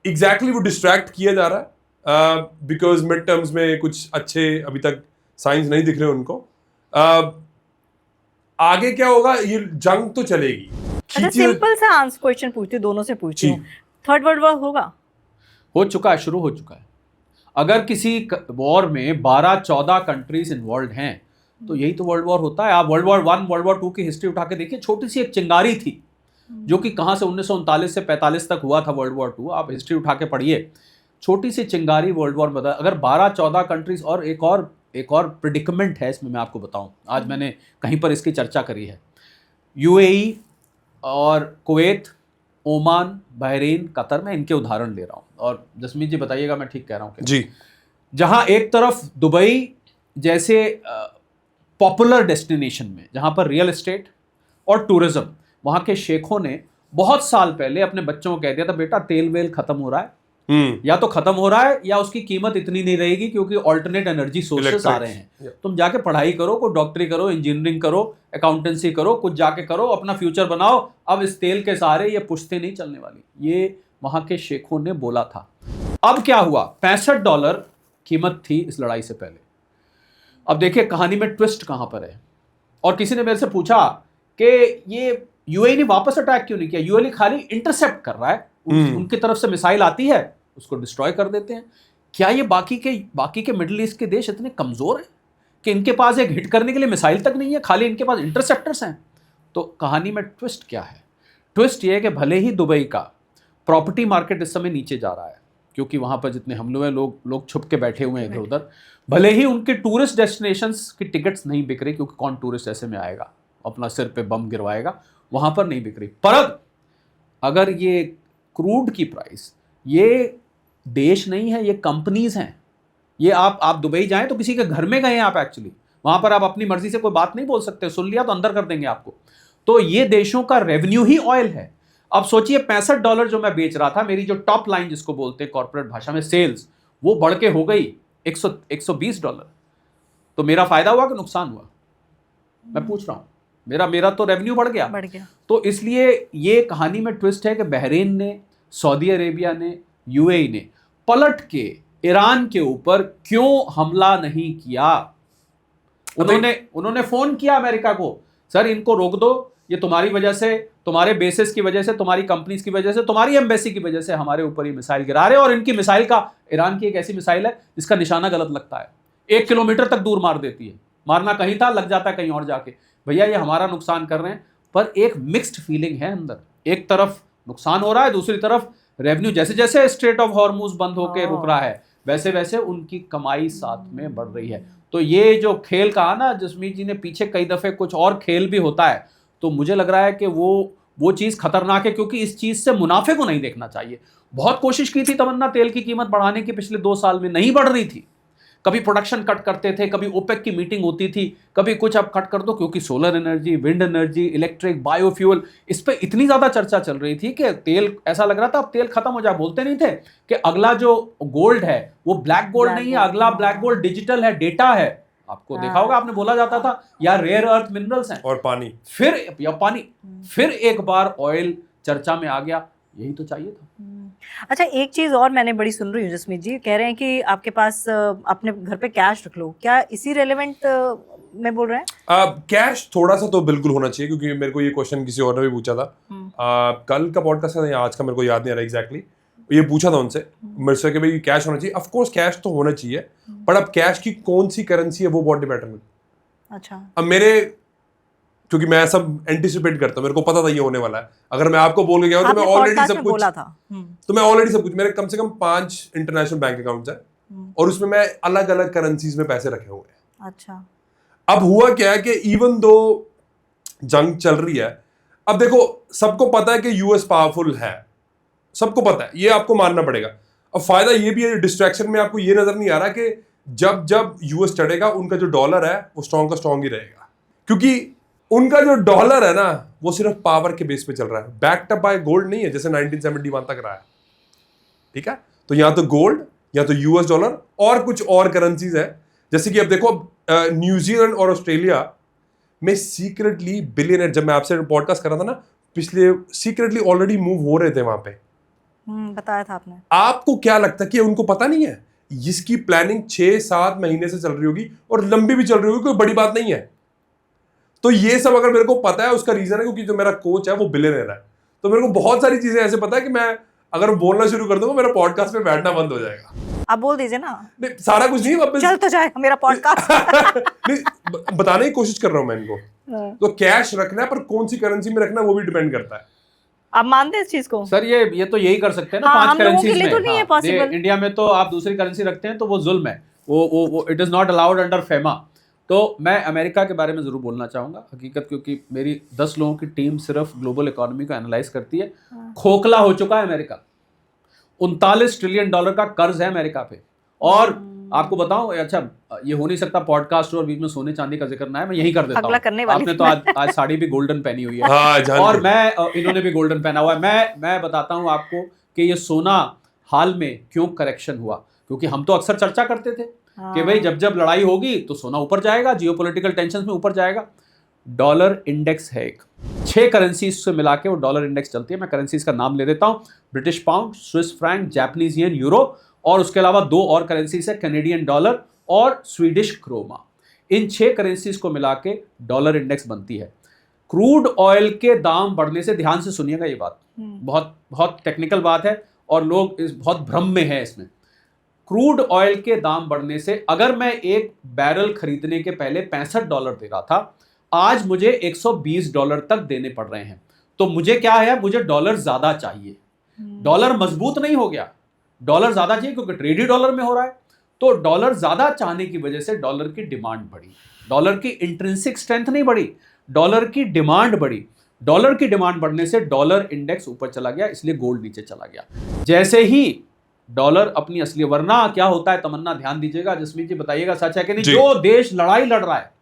एग्जैक्टली वो डिस्ट्रैक्ट किया जा रहा है बिकॉज मिड टर्म्स में कुछ अच्छे अभी तक साइंस नहीं दिख रहे उनको। आगे क्या होगा, ये जंग तो चलेगी।
अच्छा, सिंपल सा आंसर क्वेश्चन पूछती हूँ, दोनों से पूछती हूँ, थर्ड वर्ल्ड वॉर होगा?
हो चुका है, शुरू हो चुका है। अगर किसी वॉर में 12-14 कंट्रीज इन्वॉल्व हैं तो यही तो वर्ल्ड वॉर होता है। आप वर्ल्ड वॉर 1, वर्ल्ड वॉर 2 की हिस्ट्री उठा के देखिए, छोटी सी एक चिंगारी थी जो कि कहाँ से 1939 से 45 तक हुआ था वर्ल्ड वॉर 2। आप हिस्ट्री उठा के पढ़िए, छोटी सी चिंगारी वर्ल्ड वॉर बता। अगर 12-14 कंट्रीज, और एक और प्रिडिकमेंट है इसमें, मैं आपको बताऊं, आज मैंने कहीं पर इसकी चर्चा करी है। यूएई और कुवैत, ओमान, बहरीन, कतर, में इनके उदाहरण ले रहा हूँ। और जसमीत जी बताइएगा मैं ठीक कह रहा हूँ कि
जी।
जहाँ एक तरफ दुबई जैसे पॉपुलर डेस्टिनेशन में, जहाँ पर रियल एस्टेट और टूरिज्म, वहाँ के शेखों ने बहुत साल पहले अपने बच्चों को कह दिया था, बेटा तेल वेल खत्म हो रहा है, या तो खत्म हो रहा है या उसकी कीमत इतनी नहीं रहेगी क्योंकि ऑल्टरनेट एनर्जी सोर्सेस आ रहे हैं। तुम जाके पढ़ाई करो, कोई डॉक्टरी करो, इंजीनियरिंग करो, अकाउंटेंसी करो, कुछ जाके करो, अपना फ्यूचर बनाओ। अब इस तेल के सहारे ये पुश्ते नहीं चलने वाली। ये वहाँ के शेखों ने बोला था। अब क्या हुआ, $65 कीमत थी इस लड़ाई से पहले। अब देखिए कहानी में ट्विस्ट कहाँ पर है। और किसी ने मेरे से पूछा कि ये यूएई ने वापस अटैक क्यों नहीं किया? यूएई खाली इंटरसेप्ट कर रहा है, उनकी तरफ से मिसाइल आती है, उसको डिस्ट्रॉय कर देते हैं। क्या ये बाकी के मिडिल ईस्ट के देश इतने कमजोर हैं कि इनके पास एक हिट करने के लिए मिसाइल तक नहीं है, खाली इनके पास इंटरसेप्टर्स हैं? तो कहानी में ट्विस्ट क्या है? ट्विस्ट ये है कि भले ही दुबई का प्रॉपर्टी मार्केट इस समय नीचे जा रहा है क्योंकि वहाँ पर जितने हमले हुए लोग छुप के बैठे हुए हैं इधर उधर, भले ही उनके टूरिस्ट डेस्टिनेशंस की टिकट्स नहीं बिक रही क्योंकि कौन टूरिस्ट ऐसे में आएगा, अपना सिर पे बम गिरवाएगा, वहाँ पर नहीं बिक रही। पर अगर ये क्रूड की प्राइस, ये देश नहीं है, ये कंपनीज हैं। ये आप दुबई जाएं तो किसी के घर में गए हैं आप, एक्चुअली वहाँ पर आप अपनी मर्जी से कोई बात नहीं बोल सकते, सुन लिया तो अंदर कर देंगे आपको। तो ये देशों का रेवेन्यू ही ऑयल है। अब सोचिए $65 जो मैं बेच रहा था, मेरी जो टॉप लाइन जिसको बोलते हैं कॉर्पोरेट भाषा में सेल्स, वो बढ़ के हो गई $120। तो मेरा फायदा हुआ कि नुकसान हुआ? मैं पूछ रहा हूँ। मेरा तो रेवेन्यू बढ़ गया। तो इसलिए ये कहानी में ट्विस्ट है कि बहरीन ने, सऊदी अरेबिया ने, यूएई ने पलट के ईरान के ऊपर क्यों हमला नहीं किया? उन्होंने फोन किया अमेरिका को, सर इनको रोक दो, ये तुम्हारी वजह से, तुम्हारे बेसिस की वजह से, तुम्हारी कंपनीज की वजह से, तुम्हारी एम्बेसी की वजह से हमारे ऊपर ये मिसाइल गिरा रहे हैं। और इनकी मिसाइल का, ईरान की एक ऐसी मिसाइल है जिसका निशाना गलत लगता है, 1 किलोमीटर तक दूर मार देती है। मारना कहीं था, लग जाता है कहीं और जाके। भैया ये हमारा नुकसान कर रहे हैं। पर एक मिक्स्ड फीलिंग है अंदर, एक तरफ नुकसान हो रहा है, दूसरी तरफ रेवेन्यू, जैसे जैसे स्ट्रेट ऑफ हॉर्मुज बंद होकर रुक रहा है वैसे वैसे उनकी कमाई साथ में बढ़ रही है। तो ये जो खेल कहा ना जसमीत जी ने, पीछे कई दफे कुछ और खेल भी होता है। तो मुझे लग रहा है कि वो चीज़ खतरनाक है, क्योंकि इस चीज़ से मुनाफे को नहीं देखना चाहिए। बहुत कोशिश की थी तमन्ना तेल की कीमत बढ़ाने की, पिछले 2 साल में नहीं बढ़ रही थी। कभी प्रोडक्शन कट करते थे, कभी ओपेक की मीटिंग होती थी, कभी कुछ अब कट कर दो, क्योंकि solar energy, wind energy, electric, biofuel, इस पे इतनी ज़्यादा चर्चा चल रही थी कि तेल, ऐसा लग रहा था अब तेल खत्म हो जाए। बोलते नहीं थे कि अगला जो गोल्ड है वो ब्लैक गोल्ड नहीं है, अगला ब्लैक गोल्ड डिजिटल है, डेटा है। आपको देखा होगा, आपने बोला जाता था या रेयर अर्थ मिनरल्स हैं
और पानी,
फिर एक बार ऑयल चर्चा में आ गया। यही तो चाहिए था।
अच्छा, एक चीज और मैंने बड़ी सुन रही हूँ जसमीत जी, कह रहे हैं कि आपके पास अपने घर पे कैश रख लो, क्या इसी रेलेवेंट में बोल रहे हैं?
कैश थोड़ा सा तो बिल्कुल होना चाहिए, क्योंकि मेरे को ये क्वेश्चन किसी और ने भी पूछा था। कल का पॉडकास्ट था या आज का, मेरे को याद नहीं आ रहा एग्जैक्टली। ये पूछा था उनसे मेरे से कि भाई कैश होना चाहिए। ऑफ कोर्स कैश तो होना चाहिए, पर अब कैश की कौन सी करेंसी है वो बहुत डिपेंड है।
अच्छा,
अब क्योंकि मैं सब एंटिसिपेट करता हूँ, मेरे को पता था ये होने वाला है। अगर मैं आपको बोल के गया तो मैं ऑलरेडी सब कुछ
बोला था।
तो मैं ऑलरेडी सब कुछ, मेरे कम से कम 5 इंटरनेशनल बैंक अकाउंट्स हैं और उसमें मैं अलग अलग करेंसीज में पैसे रखे हुए हैं।
अच्छा,
अब हुआ क्या है कि इवन दो जंग चल रही है, अब देखो सबको पता है कि यूएस पावरफुल है, सबको पता है, ये आपको मानना पड़ेगा। अब फायदा ये भी है, डिस्ट्रैक्शन में आपको ये नजर नहीं आ रहा कि जब जब यूएस चढ़ेगा उनका जो डॉलर है वो स्ट्रॉन्ग का स्ट्रॉन्ग ही रहेगा, क्योंकि उनका जो डॉलर है ना वो सिर्फ पावर के बेस पे चल रहा है, बैक्ड अप बाय गोल्ड नहीं है जैसे 1971 तक रहा है। ठीक है, तो या तो गोल्ड या तो यूएस डॉलर और कुछ और करेंसीज है। जैसे कि अब देखो, न्यूजीलैंड और ऑस्ट्रेलिया में सीक्रेटली बिलियनर, जब मैं आपसे पॉडकास्ट कर रहा था ना पिछले, सीक्रेटली ऑलरेडी मूव हो रहे थे वहां पे।
बताया था आपने।
आपको क्या लगता है कि उनको पता नहीं है? इसकी प्लानिंग 6-7 महीने से चल रही होगी और लंबी भी चल रही होगी, कोई बड़ी बात नहीं है। तो ये सब अगर मेरे को पता है, उसका रीजन है क्योंकि जो मेरा कोच है वो बिलियनर है, तो मेरे को बहुत सारी चीजें ऐसे पता है कि मैं अगर बोलना शुरू कर दूंगा मेरा पॉडकास्ट में बैठना बंद हो जाएगा।
आप बोल दीजिए ना।
नहीं, सारा कुछ नहीं, वापस
चल तो जाएगा मेरा पॉडकास्ट।
नहीं, बताने की कोशिश कर रहा हूं मैं इनको। तो कैश रखना है, पर कौन सी करेंसी में रखना है वो भी डिपेंड करता है।
आप मानते हैं इस चीज को?
सर ये तो यही कर सकते हैं ना,
हाँ,
5 करेंसीज में।
तो नहीं है पॉसिबल।
इंडिया में तो आप दूसरी करेंसी रखते हैं तो वो जुल्म है, वो it is not allowed under FEMA. तो मैं अमेरिका के बारे में ज़रूर बोलना चाहूँगा हकीकत, क्योंकि मेरी 10 लोगों की टीम सिर्फ ग्लोबल इकोनॉमी को एनालाइज करती है। खोखला हो चुका है अमेरिका, $39 ट्रिलियन का कर्ज है अमेरिका पे। और आपको बताऊं, अच्छा ये हो नहीं सकता पॉडकास्ट और बीच में सोने चांदी का जिक्र ना है, मैं यही कर देता हूँ। आपने तो आज साड़ी भी गोल्डन पहनी हुई है।
हाँ,
और इन्होंने भी गोल्डन पहना हुआ है। मैं बताता हूँ आपको कि ये सोना हाल में क्यों करेक्शन हुआ, क्योंकि हम तो अक्सर चर्चा करते थे कि भाई जब जब लड़ाई होगी तो सोना ऊपर जाएगा, जियोपॉलिटिकल टेंशन में ऊपर जाएगा। डॉलर इंडेक्स है एक, 6 करेंसीज से मिला के वो डॉलर इंडेक्स चलती है। मैं करेंसीज का नाम ले देता हूँ, British pound, Swiss franc, Japanese yen, euro, और उसके अलावा 2 और करेंसीज है, कैनेडियन डॉलर और स्वीडिश क्रोमा। इन 6 करेंसीज को मिला के डॉलर इंडेक्स बनती है। क्रूड ऑयल के दाम बढ़ने से, ध्यान से सुनिएगा ये बात, बहुत बहुत टेक्निकल बात है और लोग बहुत भ्रम में है इसमें। क्रूड ऑयल के दाम बढ़ने से अगर मैं एक बैरल खरीदने के पहले $65 दे रहा था, आज मुझे $120 तक देने पड़ रहे हैं। तो मुझे क्या है, मुझे डॉलर ज्यादा चाहिए। डॉलर मजबूत नहीं हो गया, डॉलर ज्यादा चाहिए क्योंकि ट्रेड ही डॉलर में हो रहा है। तो डॉलर ज्यादा चाहने की वजह से डॉलर की डिमांड बढ़ी। डॉलर की इंट्रिंसिक स्ट्रेंथ नहीं बढ़ी, डॉलर की डिमांड बढ़ी। डॉलर की डिमांड बढ़ने से डॉलर इंडेक्स ऊपर चला गया, इसलिए गोल्ड नीचे चला गया। जैसे ही डॉलर अपनी असली, वरना क्या होता है तमन्ना, ध्यान दीजिएगा, जसमीत जी बताइएगा सच है कि नहीं, जो देश लड़ाई लड़ रहा है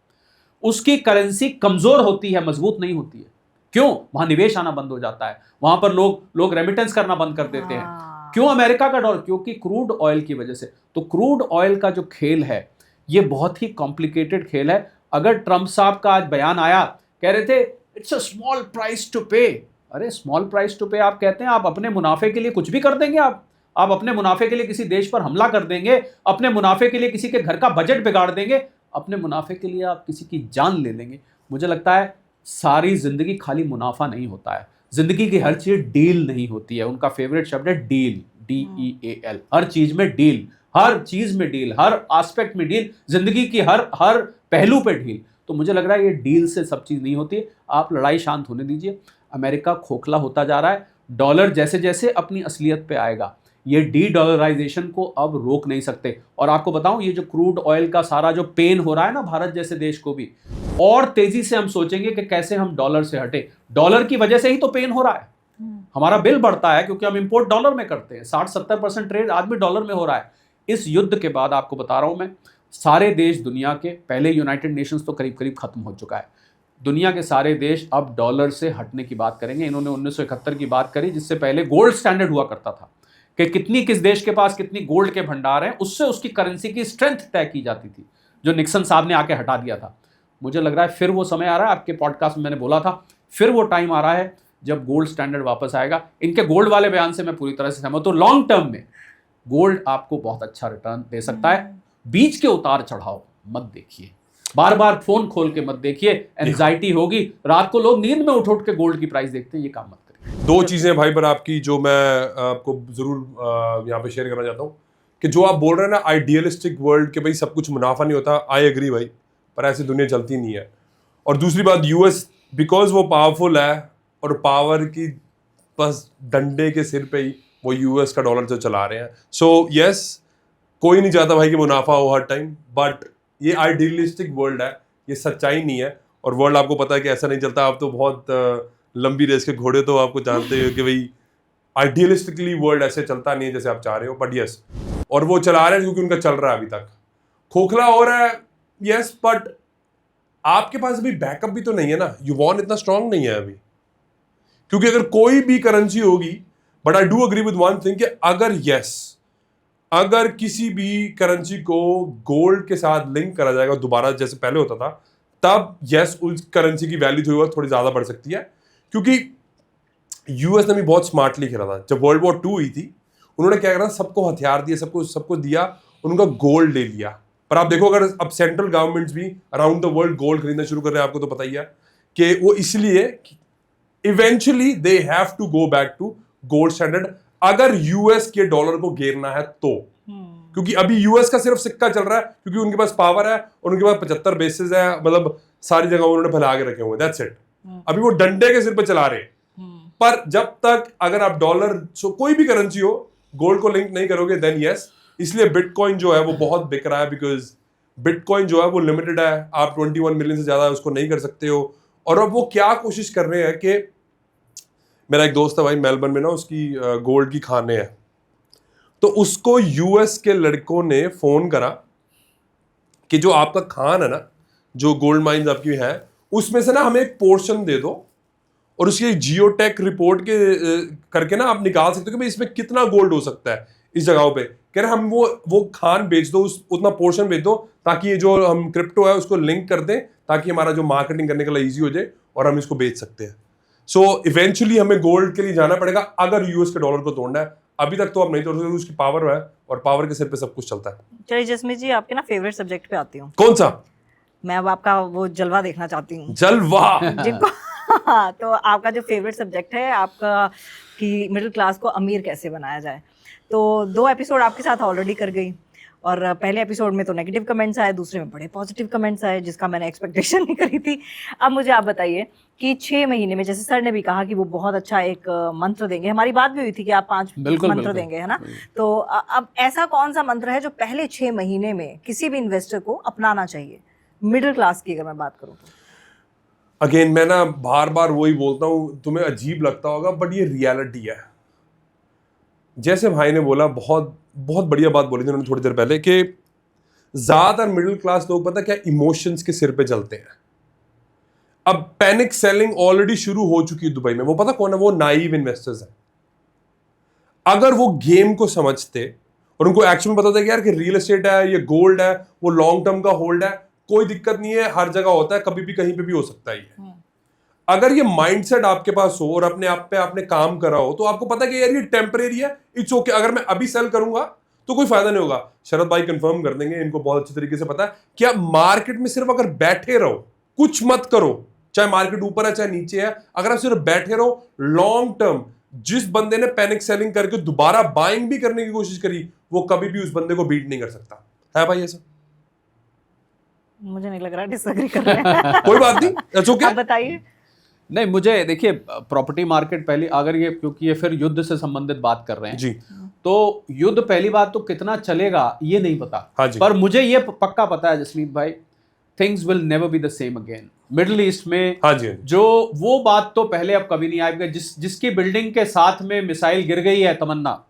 उसकी करेंसी कमजोर होती है, मजबूत नहीं होती है। क्यों? वहां निवेश आना बंद हो जाता है, वहां पर लोग रेमिटेंस करना बंद कर देते हैं। क्यों अमेरिका का डॉलर? क्योंकि क्रूड ऑयल की वजह से। तो क्रूड ऑयल का जो खेल है ये बहुत ही कॉम्प्लिकेटेड खेल है। अगर ट्रंप साहब का आज बयान आया, कह रहे थे it's a small price to pay. अरे स्मॉल प्राइस टू पे आप कहते हैं, आप अपने मुनाफे के लिए कुछ भी कर देंगे। आप अपने मुनाफे के लिए किसी देश पर हमला कर देंगे, अपने मुनाफे के लिए किसी के घर का बजट बिगाड़ देंगे, अपने मुनाफे के लिए आप किसी की जान ले लेंगे। मुझे लगता है सारी जिंदगी खाली मुनाफा नहीं होता है, जिंदगी की हर चीज डील नहीं होती है। उनका फेवरेट शब्द है डील, DEAL। हर चीज में डील, हर चीज में डील, हर एस्पेक्ट में डील, जिंदगी की हर पहलू पे डील। तो मुझे लग रहा है ये डील से सब चीज नहीं होती। आप लड़ाई शांत होने दीजिए। अमेरिका खोखला होता जा रहा है। डॉलर जैसे जैसे अपनी असलियत पे आएगा, ये डी डॉलराइजेशन को अब रोक नहीं सकते। और आपको बताऊं, ये जो क्रूड ऑयल का सारा जो पेन हो रहा है ना भारत जैसे देश को भी, और तेजी से हम सोचेंगे कि कैसे हम डॉलर से हटे। डॉलर की वजह से ही तो पेन हो रहा है, हमारा बिल बढ़ता है क्योंकि हम इंपोर्ट डॉलर में करते हैं। 60-70% ट्रेड आज भी डॉलर में हो रहा है। इस युद्ध के बाद आपको बता रहा हूं मैं, सारे देश दुनिया के, पहले यूनाइटेड नेशंस तो करीब करीब खत्म हो चुका है, दुनिया के सारे देश अब डॉलर से हटने की बात करेंगे। इन्होंने 1971 की बात करी, जिससे पहले गोल्ड स्टैंडर्ड हुआ करता था कि किस देश के पास कितनी गोल्ड के भंडार हैं, उससे उसकी करेंसी की स्ट्रेंथ तय की जाती थी, जो निक्सन साहब ने आके हटा दिया था। मुझे लग रहा है फिर वो समय आ रहा है, आपके पॉडकास्ट में मैंने बोला था, फिर वो टाइम आ रहा है जब गोल्ड स्टैंडर्ड वापस आएगा। इनके गोल्ड वाले बयान से मैं पूरी तरह से सहमत हूं। लॉन्ग टर्म में गोल्ड आपको बहुत अच्छा रिटर्न दे सकता है। बीच के उतार चढ़ाव मत देखिए, बार बार फोन खोल के मत देखिए, एंजाइटी होगी, रात को लोग नींद में उठ के गोल्ड की प्राइस देखते हैं, ये काम मत करिए।
दो चीजें भाई पर आपकी जो मैं आपको जरूर यहाँ पे शेयर करना चाहता हूँ कि जो आप बोल रहे हैं ना आइडियलिस्टिक वर्ल्ड के भाई सब कुछ मुनाफा नहीं होता, आई एग्री भाई, पर ऐसी दुनिया चलती नहीं है। और दूसरी बात, यूएस बिकॉज वो पावरफुल है और पावर की बस डंडे के सिर पे ही वो यूएस का डॉलर जो चला रहे हैं। सो यस, कोई नहीं चाहता भाई कि मुनाफा हो हर टाइम, बट ये आइडियलिस्टिक वर्ल्ड है, ये सच्चाई नहीं है। और वर्ल्ड आपको पता है कि ऐसा नहीं चलता। आप तो बहुत लंबी रेस के घोड़े तो आपको जानते हो कि भाई आइडियलिस्टिकली वर्ल्ड ऐसे चलता नहीं है जैसे आप चाह रहे हो, बट यस, और वो चला रहे हैं क्योंकि उनका चल रहा है। अभी तक खोखला हो रहा है यस, बट आपके पास अभी बैकअप भी तो नहीं है ना, युवान इतना स्ट्रांग नहीं है अभी। क्योंकि अगर कोई भी करेंसी होगी, but I do agree with one thing कि अगर किसी भी करेंसी को गोल्ड के साथ लिंक करा जाएगा दोबारा जैसे पहले होता था, तब यस उस करेंसी की वैल्यू थोड़ी ज्यादा बढ़ सकती है। क्योंकि यूएस ने भी बहुत स्मार्टली खेला था। जब वर्ल्ड वॉर 2 हुई थी, उन्होंने क्या करा, सबको हथियार दिए, सबको दिया, उनका गोल्ड ले लिया। पर आप देखो, अगर अब सेंट्रल गवर्नमेंट्स भी अराउंड द वर्ल्ड गोल्ड खरीदना शुरू कर रहे हैं, आपको तो पता ही है कि वो इसलिए eventually they have to go back to gold standard, अगर यूएस के डॉलर को गिरना है तो। क्योंकि अभी यूएस का सिर्फ सिक्का चल रहा है क्योंकि उनके पास पावर है और उनके पास 75 बेसिस है, मतलब सारी जगह उन्होंने फैला के रखे हुए, दैट्स इट। अभी वो डंडे के सिर पे चला रहे। पर जब तक अगर आप डॉलर कोई भी करेंसी हो गोल्ड को लिंक नहीं करोगे, देन यस। इसलिए बिटकॉइन जो है वो बहुत बिक रहा है, बिकॉज बिटकॉइन जो है वो लिमिटेड है, आप 21 मिलियन से ज्यादा उसको नहीं कर सकते हो। और अब वो क्या कोशिश कर रहे हैं कि मेरा एक दोस्त है भाई मेलबर्न में ना, उसकी गोल्ड की खाने हैं, तो उसको यूएस के लड़कों ने फोन करा कि जो आपका खान है ना, जो गोल्ड माइंस आपकी है, उसमें से ना हमें एक पोर्शन दे दो और उसकी जियोटेक रिपोर्ट के करके ना आप निकाल सकते हो कि भाई इसमें कितना गोल्ड हो सकता है इस जगहों पे। कह रहे हम वो खान बेच दो, उतना पोर्शन बेच दो, ताकि ये जो हम क्रिप्टो है उसको लिंक कर दें, ताकि हमारा जो मार्केटिंग करने के लिए ईजी हो जाए और हम इसको बेच सकते हैं। सो इवेंचुअली हमें गोल्ड के लिए जाना पड़ेगा अगर यूएस के डॉलर को तोड़ना है। अभी तक तो आप नहीं तोड़ सकते, उसकी पावर है और पावर के सिर पे सब कुछ चलता है।
चलिए जसमीत जी, आपके ना फेवरेट सब्जेक्ट पे आती हूँ।
कौन सा?
मैं अब आपका वो जलवा देखना चाहती हूँ।
जलवा
जिनको तो आपका जो फेवरेट सब्जेक्ट है आपका कि मिडिल क्लास को अमीर कैसे बनाया जाए। तो 2 एपिसोड आपके साथ ऑलरेडी कर गई, और पहले एपिसोड में तो नेगेटिव कमेंट्स आए, दूसरे में बड़े पॉजिटिव कमेंट्स आए, जिसका मैंने एक्सपेक्टेशन नहीं करी थी। अब मुझे आप बताइए कि 6 महीने में, जैसे सर ने भी कहा कि वो बहुत अच्छा एक मंत्र देंगे, हमारी बात भी हुई थी कि आप 5 मंत्र देंगे, है ना। तो अब ऐसा कौन सा मंत्र है जो पहले 6 महीने में किसी भी इन्वेस्टर को अपनाना चाहिए, मिडिल क्लास की अगर मैं बात करूँ तो?
अगेन मैं ना बार बार वही बोलता हूँ, तुम्हें अजीब लगता होगा बट ये रियलिटी है। जैसे भाई ने बोला, बहुत बहुत बढ़िया बात बोली थी उन्होंने थोड़ी देर पहले, कि ज्यादातर मिडिल क्लास लोग पता क्या इमोशंस के सिर पे चलते हैं। अब पैनिक सेलिंग ऑलरेडी शुरू हो चुकी है दुबई में। वो पता कौन है? वो नाइव इन्वेस्टर्स हैं। अगर वो गेम को समझते और उनको एक्चुअली पता था कि यार कि रियल एस्टेट है, ये गोल्ड है, वो लॉन्ग टर्म का होल्ड है, कोई दिक्कत नहीं है, हर जगह होता है, कभी भी कहीं पे भी हो सकता है ये। अगर ये माइंडसेट आपके पास हो और अपने आप पे आपने काम करा हो, तो आपको पता है कि यार ये टेम्परेरी है, इट्स ओके। अगर मैं अभी सेल करूंगा तो कोई फायदा नहीं होगा। शरद भाई कंफर्म कर देंगे, इनको बहुत अच्छी तरीके से पता है कि आप मार्केट में सिर्फ अगर बैठे रहो, कुछ मत करो, चाहे मार्केट ऊपर है चाहे नीचे है, अगर आप सिर्फ बैठे रहो लॉन्ग टर्म, जिस बंदे ने पैनिक सेलिंग करके दोबारा बाइंग भी करने की कोशिश करी, वो कभी भी उस बंदे को बीट नहीं कर सकता है भाई। ऐसा
मुझे नहीं लग रहा, डिसएग्री कर रहे हैं।
कोई बात नहीं, इट्स ओके।
आप बताइए।
नहीं, मुझे देखिए प्रॉपर्टी मार्केट पहली, अगर ये क्योंकि ये फिर युद्ध से संबंधित बात कर रहे हैं
जी,
तो युद्ध पहली बात तो कितना चलेगा ये नहीं पता।
हाँ जी।
पर मुझे ये पक्का पता है जसमीत भाई things will never be the same again. Middle east में
हाँ जी, हाँ जी।
जो वो बात तो पहले अब कभी नहीं आएगी, जिसकी बिल्डिंग के साथ में मिसाइल गिर गई है तमन्ना,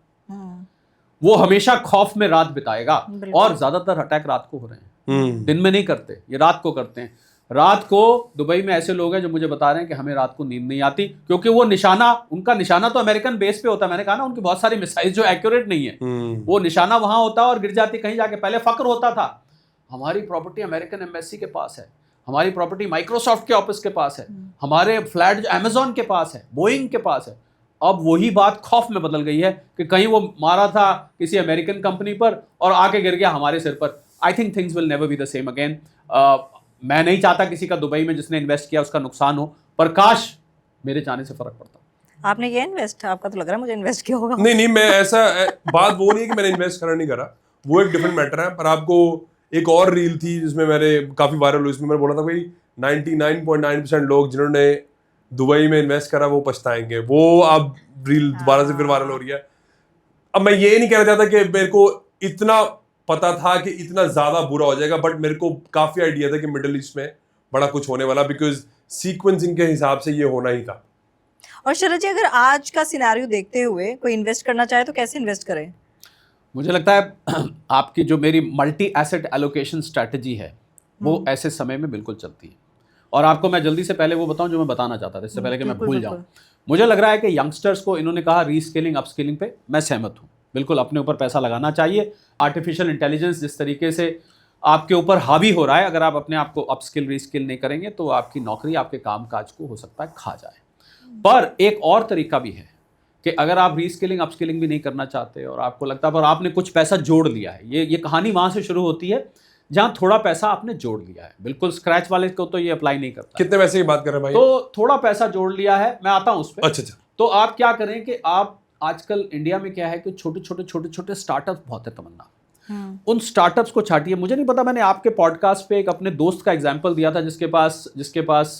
वो हमेशा खौफ में रात बिताएगा। और ज्यादातर अटैक रात को हो रहे हैं, दिन में नहीं करते, ये रात को करते हैं। रात को दुबई में ऐसे लोग हैं जो मुझे बता रहे हैं कि हमें रात को नींद नहीं आती, क्योंकि वो निशाना, उनका निशाना तो अमेरिकन बेस पे होता है। मैंने कहा ना, उनकी बहुत सारी मिसाइल जो एक्यूरेट नहीं है, वो निशाना वहां होता है और गिर जाती कहीं जाके। पहले फक्र होता था हमारी प्रॉपर्टी अमेरिकन एम्बेसी के पास है, हमारी प्रॉपर्टी माइक्रोसॉफ्ट के ऑफिस के पास है, हमारे फ्लैट जो अमेजॉन के पास है, बोइंग के पास है। अब वही बात खौफ में बदल गई है कि कहीं वो मारा था किसी अमेरिकन कंपनी पर और आके गिर गया हमारे सिर पर। I think things will never be the same again. मैं नहीं चाहता किसी का दुबई में जिसने इन्वेस्ट किया उसका नुकसान हो, पर काश मेरे जाने से फर्क पड़ता।
आपने किया इन्वेस्ट? आपका तो लग रहा है मुझे इन्वेस्ट किया होगा।
नहीं, मैं ऐसा बात वो नहीं है कि मैंने इन्वेस्ट करा नहीं करा, वो एक डिफरेंट मैटर है। पर आपको एक और रील थी जिसमें मैंने काफी वायरल हुई, इसमें मैंने बोला था भाई 99.9% लोग जिन्होंने दुबई में इन्वेस्ट करा वो पछताएंगे। वो अब रील दोबारा से फिर वायरल हो रही है। अब मैं ये नहीं कहना चाहता कि मेरे को इतना पता था कि इतना ज्यादा बुरा हो जाएगा, बट मेरे को काफी आइडिया था कि मिडिल ईस्ट में बड़ा कुछ होने वाला, बिकॉज सीक्वेंसिंग के हिसाब से ये होना ही था।
और शरद जी, अगर आज का सिनेरियो देखते हुए कोई इन्वेस्ट करना चाहे तो कैसे इन्वेस्ट करें?
मुझे लगता है आपकी जो मेरी मल्टी एसेट एलोकेशन स्ट्रैटेजी है वो ऐसे समय में बिल्कुल चलती है। और आपको मैं जल्दी से पहले वो बताऊं जो मैं बताना चाहता था, इससे पहले कि मैं भूल जाऊं। मुझे लग रहा है कि यंगस्टर्स को इन्होंने कहा रीस्किलिंग अपस्किलिंग पे, मैं सहमत हूं। बिल्कुल अपने ऊपर पैसा लगाना चाहिए। आर्टिफिशियल इंटेलिजेंस जिस तरीके से आपके ऊपर हावी हो रहा है, अगर आप अपने आप को अपस्किल रीस्किल नहीं करेंगे तो आपकी नौकरी, आपके कामकाज को हो सकता है खा जाए। पर एक और तरीका भी है कि अगर आप रीस्किलिंग अपस्किलिंग भी नहीं करना चाहते और आपको लगता है पर आपने कुछ पैसा जोड़ लिया है, ये कहानी वहां से शुरू होती है जहां थोड़ा पैसा आपने जोड़ लिया है। बिल्कुल स्क्रैच वाले को तो ये अप्लाई नहीं करता।
कितने पैसे की बात कर रहे हैं भाई?
तो थोड़ा पैसा जोड़ लिया है, मैं आता हूं उस पर।
अच्छा।
तो आप क्या करें कि आप आजकल इंडिया में क्या है कि छोटे छोटे स्टार्टअप बहुत है तमन्ना। उन स्टार्टअप्स को छाटिए। मुझे नहीं पता, मैंने आपके पॉडकास्ट पे एक अपने दोस्त का एग्जांपल दिया था जिसके पास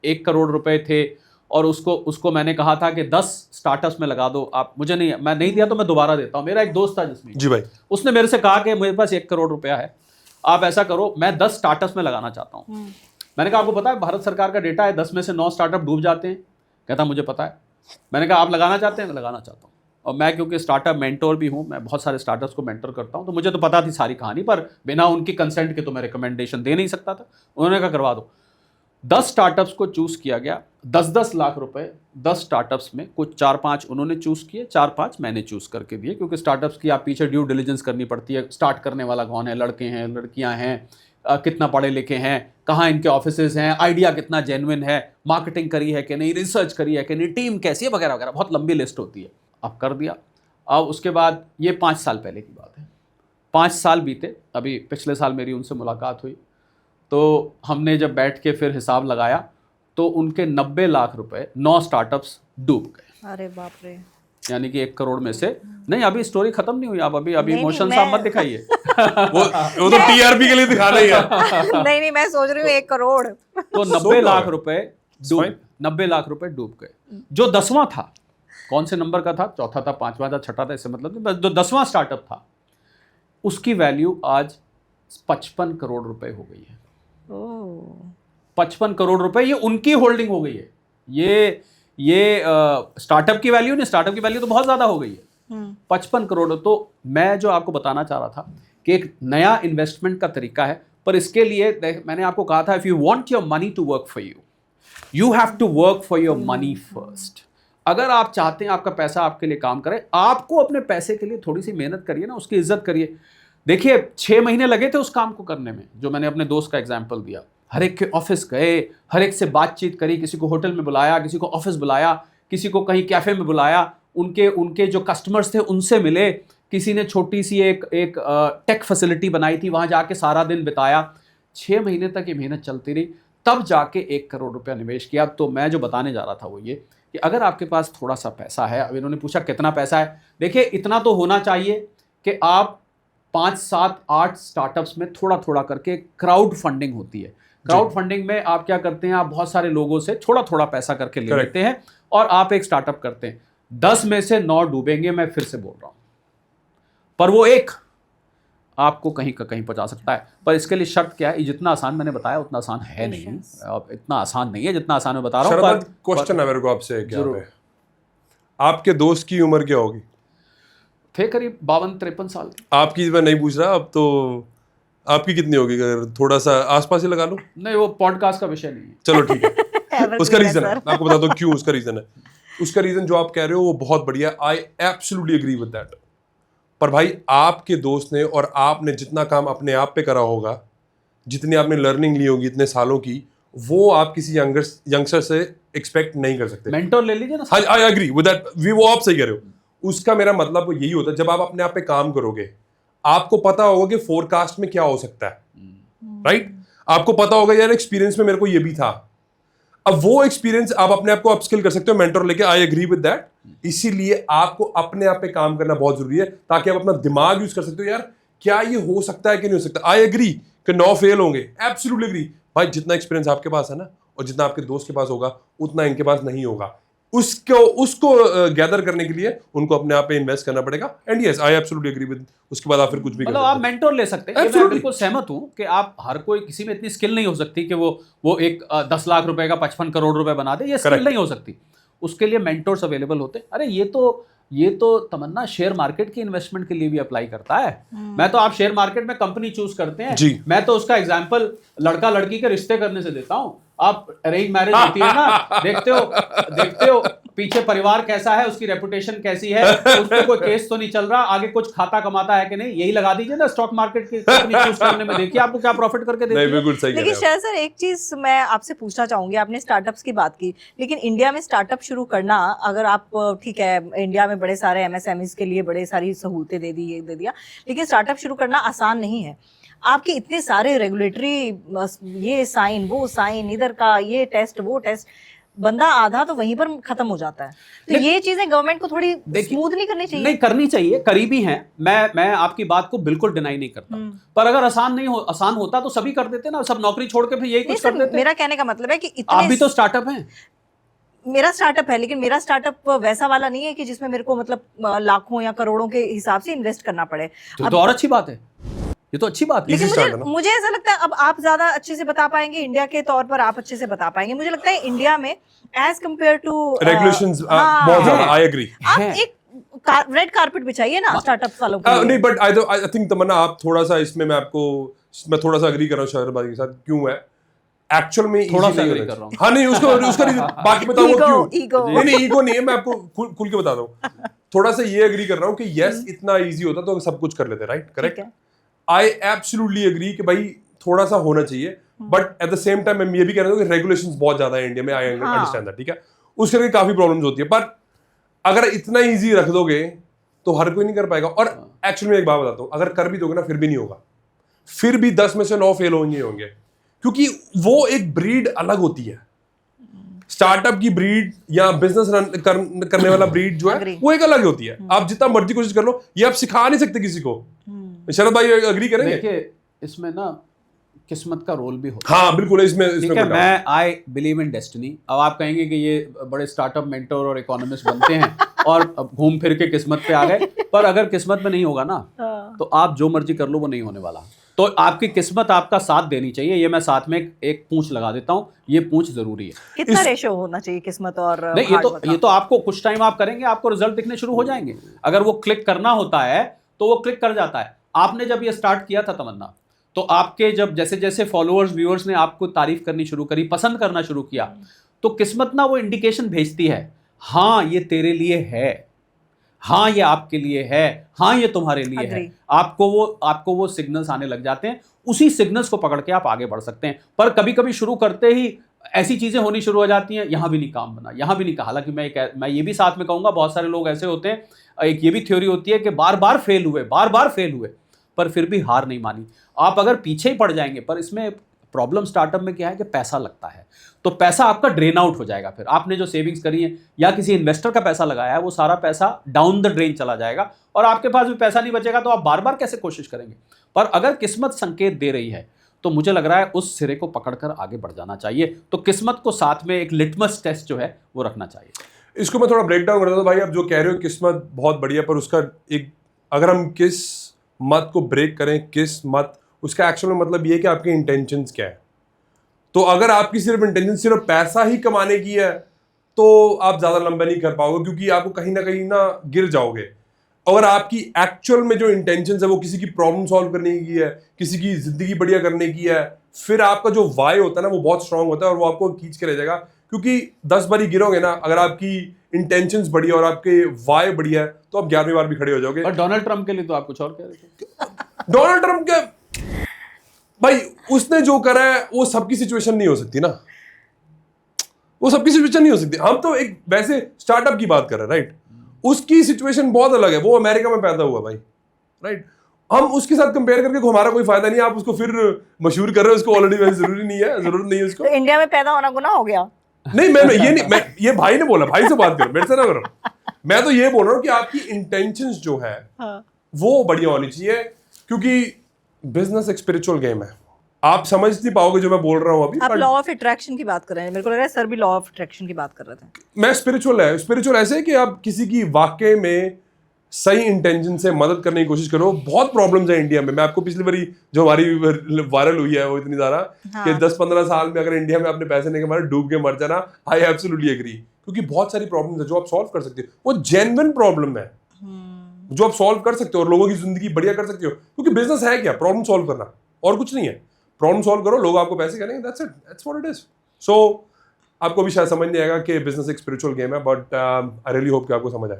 1 करोड़ रुपए थे और उसको मैंने कहा था कि 10 स्टार्टअप्स में लगा दो आप। मैं नहीं दिया तो मैं दोबारा देता हूं। मेरा एक दोस्त था जिसमें
जी भाई,
उसने मेरे से कहा कि मेरे पास 1 करोड़ रुपया है, आप ऐसा करो मैं 10 स्टार्टअप्स में लगाना चाहता हूं। मैंने कहा आपको पता है भारत सरकार का डेटा है 10 में से 9 स्टार्टअप डूब जाते हैं। कहता मुझे पता है। मैंने कहा आप लगाना चाहते हैं? मैं लगाना चाहता हूँ। और मैं क्योंकि स्टार्टअप मेंटोर भी हूँ, मैं बहुत सारे स्टार्टअप्स को मेंटर करता हूँ, तो मुझे तो पता थी सारी कहानी, पर बिना उनकी कंसेंट के तो मैं रिकमेंडेशन दे नहीं सकता था। उन्होंने कहा करवा दो। 10 स्टार्टअप्स को चूज़ किया गया, 10-10 लाख रुपए 10 स्टार्टअप्स में। कुछ 4-5 उन्होंने चूज़ किए, 4-5 मैंने चूज़ करके दिए, क्योंकि स्टार्टअप्स की आप पीछे ड्यू डिलिजेंस करनी पड़ती है। स्टार्ट करने वाला कौन है, लड़के हैं, लड़कियां हैं, कितना पढ़े लिखे हैं, कहाँ इनके ऑफिसेज हैं, आइडिया कितना जेन्युइन है, मार्केटिंग करी है कि नहीं, रिसर्च करी है कि नहीं, टीम कैसी है, वगैरह वगैरह। बहुत लंबी लिस्ट होती है। अब कर दिया। अब उसके बाद ये 5 साल पहले की बात है। 5 साल बीते, अभी पिछले साल मेरी उनसे मुलाकात हुई, तो हमने जब बैठ के फिर हिसाब लगाया तो उनके 90 लाख रुपए 9 स्टार्टअप्स डूब गए।
अरे बाप रे।
यानी कि 1 करोड़ में से नहीं, अभी स्टोरी खत्म नहीं हुई। आप अभी
नहीं,
इमोशन
मैं-
आप मत दिखाइए।
वो तो टीआरपी के लिए दिखाना ही है।
नहीं, मैं सोच रही हूँ 1 करोड़।
तो 90 लाख रुपए डूब 90 लाख रुपए डूब गए। जो 10वां था, कौन से नंबर का था, चौथा था, 5वां था, छठा था, इससे मतलब नहीं, जो 10वां स्टार्टअप था उसकी वैल्यू आज 55 करोड़ रुपए हो गई है। 55 करोड़ रुपए ये उनकी होल्डिंग हो गई है। ये स्टार्टअप की वैल्यू नहीं, स्टार्टअप की वैल्यू तो बहुत ज्यादा हो गई है। 55 करोड़। तो मैं जो आपको बताना चाह रहा था कि एक नया इन्वेस्टमेंट का तरीका है, पर इसके लिए मैंने आपको कहा था, if you want your money to work for you, you have to work for your money first. अगर आप चाहते हैं आपका पैसा आपके लिए काम करे, आपको अपने पैसे के लिए थोड़ी सी मेहनत करिए ना, उसकी इज्जत करिए। देखिए 6 महीने लगे थे उस काम को करने में, जो मैंने अपने दोस्त का एग्जाम्पल दिया। हर एक के ऑफिस गए, हर एक से बातचीत करी, किसी को होटल में बुलाया, किसी को ऑफिस बुलाया, किसी को कहीं कैफे में बुलाया, उनके जो कस्टमर्स थे उनसे मिले, किसी ने छोटी सी एक टेक फैसिलिटी बनाई थी, वहां जाके सारा दिन बिताया। 6 महीने तक ये मेहनत चलती रही, तब जाके 1 करोड़ रुपया निवेश किया। तो मैं जो बताने जा रहा था वो ये कि अगर आपके पास थोड़ा सा पैसा है, अब इन्होंने पूछा कितना पैसा है, देखिए इतना तो होना चाहिए कि आप 5, 7, 8 स्टार्टअप्स में थोड़ा थोड़ा करके क्राउड फंडिंग होती है। क्राउड फंडिंग में आप क्या करते हैं, आप बहुत सारे लोगों से थोड़ा थोड़ा पैसा करके ले लेते हैं और आप एक स्टार्टअप करते हैं। 10 में से 9 डूबेंगे, मैं फिर से बोल रहा हूं, पर वो एक आपको कहीं का कहीं पहुंचा सकता है। पर इसके लिए शर्त क्या है, ये जितना आसान मैंने बताया उतना आसान है नहीं, अब इतना आसान नहीं है जितना आसान मैं बता रहा हूँ।
शरद, क्वेश्चन है मेरे को आपसे एक यहाँ पे, आपके दोस्त की उम्र क्या होगी?
थे करीब 52-53 साल।
आपकी मैं नहीं पूछ रहा, अब तो आपकी कितनी होगी? अगर थोड़ा सा आसपास ही लगा लो।
नहीं, वो पॉडकास्ट का विषय नहीं है।
चलो ठीक है।
Ever
उसका
seen है,
रीजन है,
sir?
मैं आपको बताता हूँ क्यों उसका रीजन है। उसका रीजन जो आप कह रहे हो वो बहुत बढ़िया, I absolutely agree with that. पर भाई आपके दोस्त ने और आपने जितना काम अपने आप पे करा होगा, जितनी आपने लर्निंग ली होगी इतने सालों की, वो आप किसी यंगस्टर से एक्सपेक्ट नहीं कर सकते।
मेंटोर ले लीजिए ना।
आई एग्री विद दैट, वो आप सही कह रहे हो। उसका मेरा मतलब यही होता है, जब आप अपने आप पे काम करोगे आपको पता होगा कि फोरकास्ट में क्या हो सकता है, राइट? आपको पता होगा यार एक्सपीरियंस में मेरे को ये भी था। अब वो एक्सपीरियंस आप अपने आप को अपस्किल कर सकते हो मेंटर लेके, आई एग्री विद दैट। इसीलिए आपको अपने आप पे काम करना बहुत जरूरी है, ताकि आप अपना दिमाग यूज कर सकते हो, यार क्या ये हो सकता है कि नहीं हो सकता। आई एग्री कि 9 फेल होंगे, एब्सोल्युटली एग्री। भाई जितना एक्सपीरियंस आपके पास है ना, और जितना आपके दोस्त के पास होगा, उतना इनके पास नहीं होगा। उसको गैदर करने के लिए उनको अपने आप पे इन्वेस्ट करना पड़ेगा। And yes, I absolutely agree with, उसके बाद आप फिर कुछ भी कर
मतलब
सकते
आप
हैं।
मेंटोर ले सकते हैं, ये मैं
Absolutely.
बिल्कुल सहमत हूँ कि आप हर कोई, किसी में इतनी स्किल नहीं हो सकती कि वो एक 10 लाख रुपए का 55 करोड़ रुपए बना दे, ये स्किल
Correct.
नहीं हो सकती। उसके लिए मेंटोर्स अवेलेबल होते हैं। अरे ये तो तमन्ना शेयर मार्केट की इन्वेस्टमेंट के लिए भी अप्लाई करता है। मैं तो, आप शेयर मार्केट में कंपनी चूज करते हैं
जी।
मैं तो उसका एग्जांपल लड़का लड़की के रिश्ते करने से देता हूं। आप अरेंज मैरिज होती है ना, देखते हो पीछे परिवार कैसा है, उसकी रेपुटेशन कैसी है, उस पर कोई केस तो नहीं चल रहा, आगे कुछ खाता कमाता है कि नहीं, यही लगा दीजिए ना स्टॉक मार्केट की कंपनी चूज करने में, देखिए आपको क्या प्रॉफिट करके देती
नहीं
है।
बिल्कुल सही कह
लेकिन
रहे हैं आप।
शरद सर, एक चीज मैं आपसे पूछना चाहूंगी, आपने स्टार्टअप्स की बात की, लेकिन इंडिया में स्टार्टअप शुरू करना, अगर आप, ठीक है इंडिया में बड़े सारे एमएसएमईज के लिए बड़े सारी सहूलतें दे दी, ये दे दिया, लेकिन स्टार्टअप शुरू करना आसान नहीं है। आपके इतने सारे रेगुलेटरी, ये साइन वो साइन, इधर का ये टेस्ट वो टेस्ट, बंदा आधा तो वहीं पर खत्म हो जाता है। तो ये चीजें गवर्नमेंट को थोड़ी स्मूथली करनी चाहिए।
नहीं, करनी चाहिए, करीबी हैं। मैं आपकी बात को बिल्कुल डिनाई नहीं करता, पर अगर आसान होता तो सभी कर देते ना, सब नौकरी छोड़ के फिर यही कुछ कर देते।
मेरा कहने का मतलब है कि
आप भी
इतने,
तो स्टार्टअप हैं।
मेरा स्टार्टअप है, लेकिन मेरा स्टार्टअप वैसा वाला नहीं है कि जिसमें मेरे को मतलब लाखों या करोड़ों के हिसाब से इन्वेस्ट करना पड़े।
तो और अच्छी बात है, ये तो अच्छी बात है।
लेकिन
Easy start है ना।
मुझे ऐसा लगता है, अब आप ज्यादा अच्छे से बता पाएंगे, इंडिया के तौर पर आप अच्छे से बता पाएंगे। मुझे लगता है इंडिया में एज कम्पेयर टू
रेगुलेशंस बहुत ज्यादा, आई एग्री।
आप
है।
एक रेड कारपेट बिछाइए ना स्टार्टअप वालों के लिए।
नहीं बट आई थिंक तमन्ना आप थोड़ा सा इसमें, मैं थोड़ा सा एग्री कर रहा हूँ शरद भाई के साथ। क्यों है एक्चुअल में
थोड़ा
easy
सा
नहीं
agree
होना
कर रहा हूँ।
चाहिए। हाँ नहीं, उसका reason, बाकी बताओ वो क्यों।
ईगो
नहीं ईगो नहीं है, मैं आपको खुल के बता रहा हूँ। थोड़ा सा ये एग्री कर रहा हूँ कि यस इतना इजी होता तो सब कुछ कर लेते, right? Correct. I absolutely agree कि भाई थोड़ा सा होना चाहिए, but at the same time मैं ये भी कह रहा हूँ कि रेगुलेशंस बहुत ज्यादा है इंडिया में। आई अंडरस्टैंड दैट, ठीक है, उसके लिए काफी प्रॉब्लम्स होती है। पर अगर इतना इजी रख दोगे तो हर कोई नहीं कर पाएगा। और एक्चुअली मैं एक बात बताता हूँ, अगर कर भी दोगे ना फिर भी नहीं होगा, फिर भी 10 में से 9 फेल होंगे, क्योंकि वो एक ब्रीड अलग होती है। स्टार्टअप की ब्रीड या बिजनेस रन करने वाला ब्रीड जो है वो एक अलग होती है। आप जितना मर्जी कोशिश कर लो, ये आप सिखा नहीं सकते किसी को। शरद भाई एग्री करेंगे?
देखिए, इसमें ना किस्मत का रोल भी होता
हाँ बिल्कुल, इसमें
है। ठीक है, मैं आई बिलीव इन डेस्टिनी। अब आप कहेंगे कि ये बड़े स्टार्टअप मेंटर और इकोनॉमिस्ट बनते हैं और अब घूम फिर के किस्मत पे आ गए, पर अगर किस्मत में नहीं होगा ना तो आप जो मर्जी कर लो वो नहीं होने वाला। तो आपकी किस्मत आपका साथ देनी चाहिए। ये मैं साथ में एक पूंछ लगा देता हूँ, ये पूंछ जरूरी है।
कितना रेशो होना चाहिए किस्मत और
नहीं,
hard work का?
ये तो आपको कुछ टाइम आप करेंगे, आपको रिजल्ट दिखने शुरू हो जाएंगे। अगर वो क्लिक करना होता है तो वो क्लिक कर जाता है। आपने जब ये स्टार्ट किया था तमन्ना, तो आपके जब जैसे जैसे फॉलोअर्स व्यूअर्स ने आपको तारीफ करनी शुरू करी, पसंद करना शुरू किया, तो किस्मत ना वो इंडिकेशन भेजती है, हाँ ये तेरे लिए है, हाँ ये आपके लिए है, हाँ ये तुम्हारे लिए है। आपको वो सिग्नल्स आने लग जाते हैं। उसी सिग्नल्स को पकड़ के आप आगे बढ़ सकते हैं। पर कभी कभी शुरू करते ही ऐसी चीजें होनी शुरू हो जाती हैं, यहाँ भी नहीं काम बना, यहाँ भी नहीं कहा। हालांकि मैं ये भी साथ में कहूंगा, बहुत सारे लोग ऐसे होते हैं, एक ये भी थ्योरी होती है कि बार बार फेल हुए पर फिर भी हार नहीं मानी। आप अगर पीछे ही पड़ जाएंगे, पर इसमें प्रॉब्लम स्टार्टअप में क्या है कि पैसा लगता है, तो पैसा आपका ड्रेन आउट हो जाएगा। फिर आपने जो सेविंग्स करी है या किसी इन्वेस्टर का पैसा लगाया है, वो सारा पैसा डाउन द ड्रेन चला जाएगा और आपके पास भी पैसा नहीं बचेगा। तो आप बार बार कैसे कोशिश करेंगे? पर अगर किस्मत संकेत दे रही है तो मुझे लग रहा है उस सिरे को पकड़कर आगे बढ़ जाना चाहिए। तो किस्मत को साथ में एक लिटमस टेस्ट जो है वो रखना चाहिए।
इसको मैं थोड़ा ब्रेक डाउन करता हूँ। भाई आप जो कह रहे हो किस्मत बहुत बढ़िया, पर उसका एक, अगर हम किस मत को ब्रेक करें, किस मत, उसका एक्चुअल में मतलब ये है कि आपके इंटेंशंस क्या है। तो अगर आपकी सिर्फ इंटेंशन सिर्फ पैसा ही कमाने की है तो आप ज्यादा लंबा नहीं कर पाओगे, क्योंकि आपको कहीं ना गिर जाओगे। अगर आपकी एक्चुअल में जो इंटेंशन है वो किसी की प्रॉब्लम सॉल्व करने की है, किसी की जिंदगी बढ़िया करने की है, फिर आपका जो वाई होता है ना वो बहुत स्ट्रांग होता है और वो आपको खींच के ले जाएगा। क्योंकि 10 बारी गिरोगे ना, अगर आपकी इंटेंशंस बढ़िया और आपके वाई बढ़िया है तो आप 11वीं बार भी खड़े हो जाओगे।
और डोनाल्ड ट्रंप के लिए तो आप कुछ और कह रहे थे।
डोनाल्ड ट्रंप के भाई उसने जो करा है वो सबकी सिचुएशन नहीं हो सकती ना, वो सबकी सिचुएशन नहीं हो सकती। हम तो एक वैसे स्टार्टअप की बात कर रहे हैं, राइट। उसकी सिचुएशन बहुत अलग है, वो अमेरिका में पैदा हुआ भाई, राइट। हम उसके साथ कंपेयर करके हमारा कोई फायदा नहीं है। आप उसको फिर मशहूर कर रहे हो, उसको ऑलरेडी वैसे जरूरी नहीं है, जरूरत नहीं है उसको।
तो इंडिया में पैदा होना गुनाह हो गया?
नहीं, मैं ये भाई ने बोला, भाई से बात करो, मेरे से ना करो। मैं तो ये बोल रहा हूँ कि आपकी इंटेंशंस जो है वो बढ़िया होनी चाहिए, क्योंकि बिजनेस एक स्पिरिचुअल गेम है। आप समझ नहीं पाओगे जो मैं बोल रहा हूँ अभी।
आप लॉ ऑफ अट्रैक्शन की बात कर रहे हैं, मेरे को लग रहा है सर भी लॉ ऑफ अट्रैक्शन की बात कर रहे थे।
मैं स्पिरिचुअल ऐसे है कि आप किसी की वाकई में सही इंटेंशन से मदद करने की कोशिश करो। बहुत प्रॉब्लम्स है इंडिया में। मैं आपको पिछली बारी जो हमारी वायरल हुई है वो इतनी ज्यादा कि 10-15 साल में अगर इंडिया में अपने पैसे नहीं कमा रहे, डूब के मर जाना, आई एब्सोल्युटली एग्री। क्योंकि बहुत सारी प्रॉब्लम्स है जो आप सॉल्व कर सकते हो, वो जेन्युइन प्रॉब्लम है जो आप सॉल्व कर सकते हो और लोगों की जिंदगी बढ़िया कर सकते हो। क्योंकि बिजनेस है क्या? प्रॉब्लम सॉल्व करना, और कुछ नहीं है। प्रॉब्लम सॉल्व करो, लोग आपको पैसे करेंगे, that's it, that's what it is. So आपको भी शायद समझ नहीं आएगा कि बिजनेस एक स्पिरिचुअल गेम है, बट आई रियली होप कि आपको समझ आए।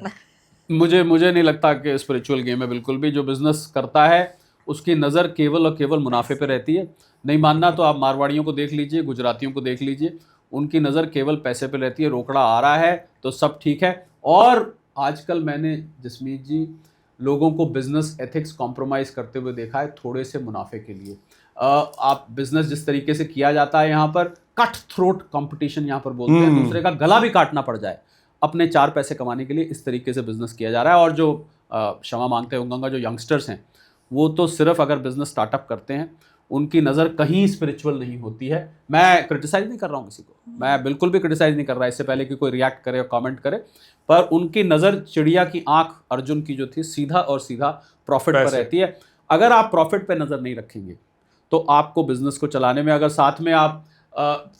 मुझे नहीं लगता कि स्पिरिचुअल गेम है बिल्कुल भी। जो बिजनेस करता है उसकी नज़र केवल और केवल मुनाफे पे रहती है। नहीं मानना तो आप मारवाड़ियों को देख लीजिए, गुजरातियों को देख लीजिए, उनकी नज़र केवल पैसे पे रहती है। रोकड़ा आ रहा है तो सब ठीक है। और आजकल मैंने जसमीत जी लोगों को बिजनेस एथिक्स कॉम्प्रोमाइज़ करते हुए देखा है थोड़े से मुनाफे के लिए। आप बिजनेस जिस तरीके से किया जाता है यहाँ पर, कट थ्रोट कंपटीशन यहाँ पर बोलते हैं, दूसरे का गला भी काटना पड़ जाए अपने 4 पैसे कमाने के लिए, इस तरीके से बिजनेस किया जा रहा है। और जो क्षमा मांगते होंगे जो यंगस्टर्स हैं वो तो सिर्फ अगर बिजनेस स्टार्टअप करते हैं उनकी नज़र कहीं स्पिरिचुअल नहीं होती है। मैं क्रिटिसाइज़ नहीं कर रहा हूँ किसी को, मैं बिल्कुल भी क्रिटिसाइज़ नहीं कर रहा इससे पहले कि कोई रिएक्ट करे और कमेंट करे, पर उनकी नज़र चिड़िया की आंख अर्जुन की जो थी सीधा और सीधा प्रॉफिट पर रहती है। अगर आप प्रॉफिट पर नज़र नहीं रखेंगे तो आपको बिजनेस को चलाने में, अगर साथ में आप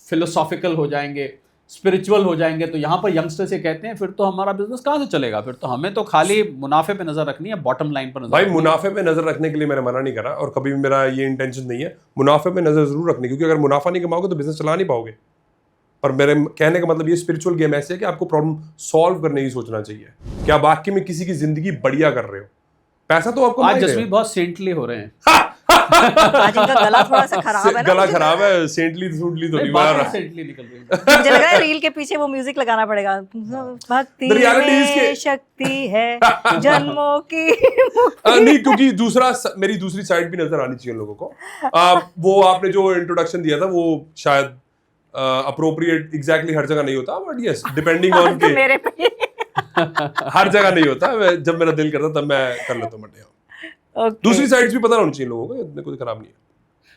फिलोसॉफिकल हो जाएंगे, स्पिरिचुअल हो जाएंगे, तो यहाँ पर यंगस्टर से कहते हैं फिर तो हमारा बिजनेस कहाँ से चलेगा। फिर तो हमें तो खाली मुनाफे पे नजर रखनी है, बॉटम लाइन पर नजर
भाई मुनाफे पे नजर रखने के लिए मैंने मना नहीं करा और कभी भी मेरा ये इंटेंशन नहीं है। मुनाफे पे नजर जरूर रखनी, क्योंकि अगर मुनाफा नहीं कमाओगे तो बिजनेस चला नहीं पाओगे। पर मेरे कहने का मतलब ये स्पिरिचुअल गेम ऐसे है कि आपको प्रॉब्लम सॉल्व करने की सोचना चाहिए कि आप वाकई में किसी की जिंदगी बढ़िया कर रहे हो। पैसा तो आपको
आज जसमीत बहुत सेंटली हो रहे हैं।
आज इनका गला थोड़ा सा खराब है ना,
गला खराब है, सेंटली सूंडली तो नहीं मार रहा।
सेंटली निकल रही है।
मुझे लग रहा है रील के पीछे वो म्यूजिक लगाना पड़ेगा, भक्ति
The reality is
में
कि-
शक्ति है जन्मों की।
नहीं, क्योंकि मेरी दूसरी साइड भी नजर आनी चाहिए लोगों को। वो आपने जो इंट्रोडक्शन दिया था वो शायद अप्रोप्रिएट एग्जैक्टली हर जगह नहीं होता, बट यस डिपेंडिंग ऑन
तो
के
मेरे पे
हर जगह नहीं होता। जब मेरा दिल करता तब मैं कर लेता हूँ।
Okay.
दूसरी साइड्स भी पता होनी चाहिए लोगों को, इतने कोई खराब नहीं है।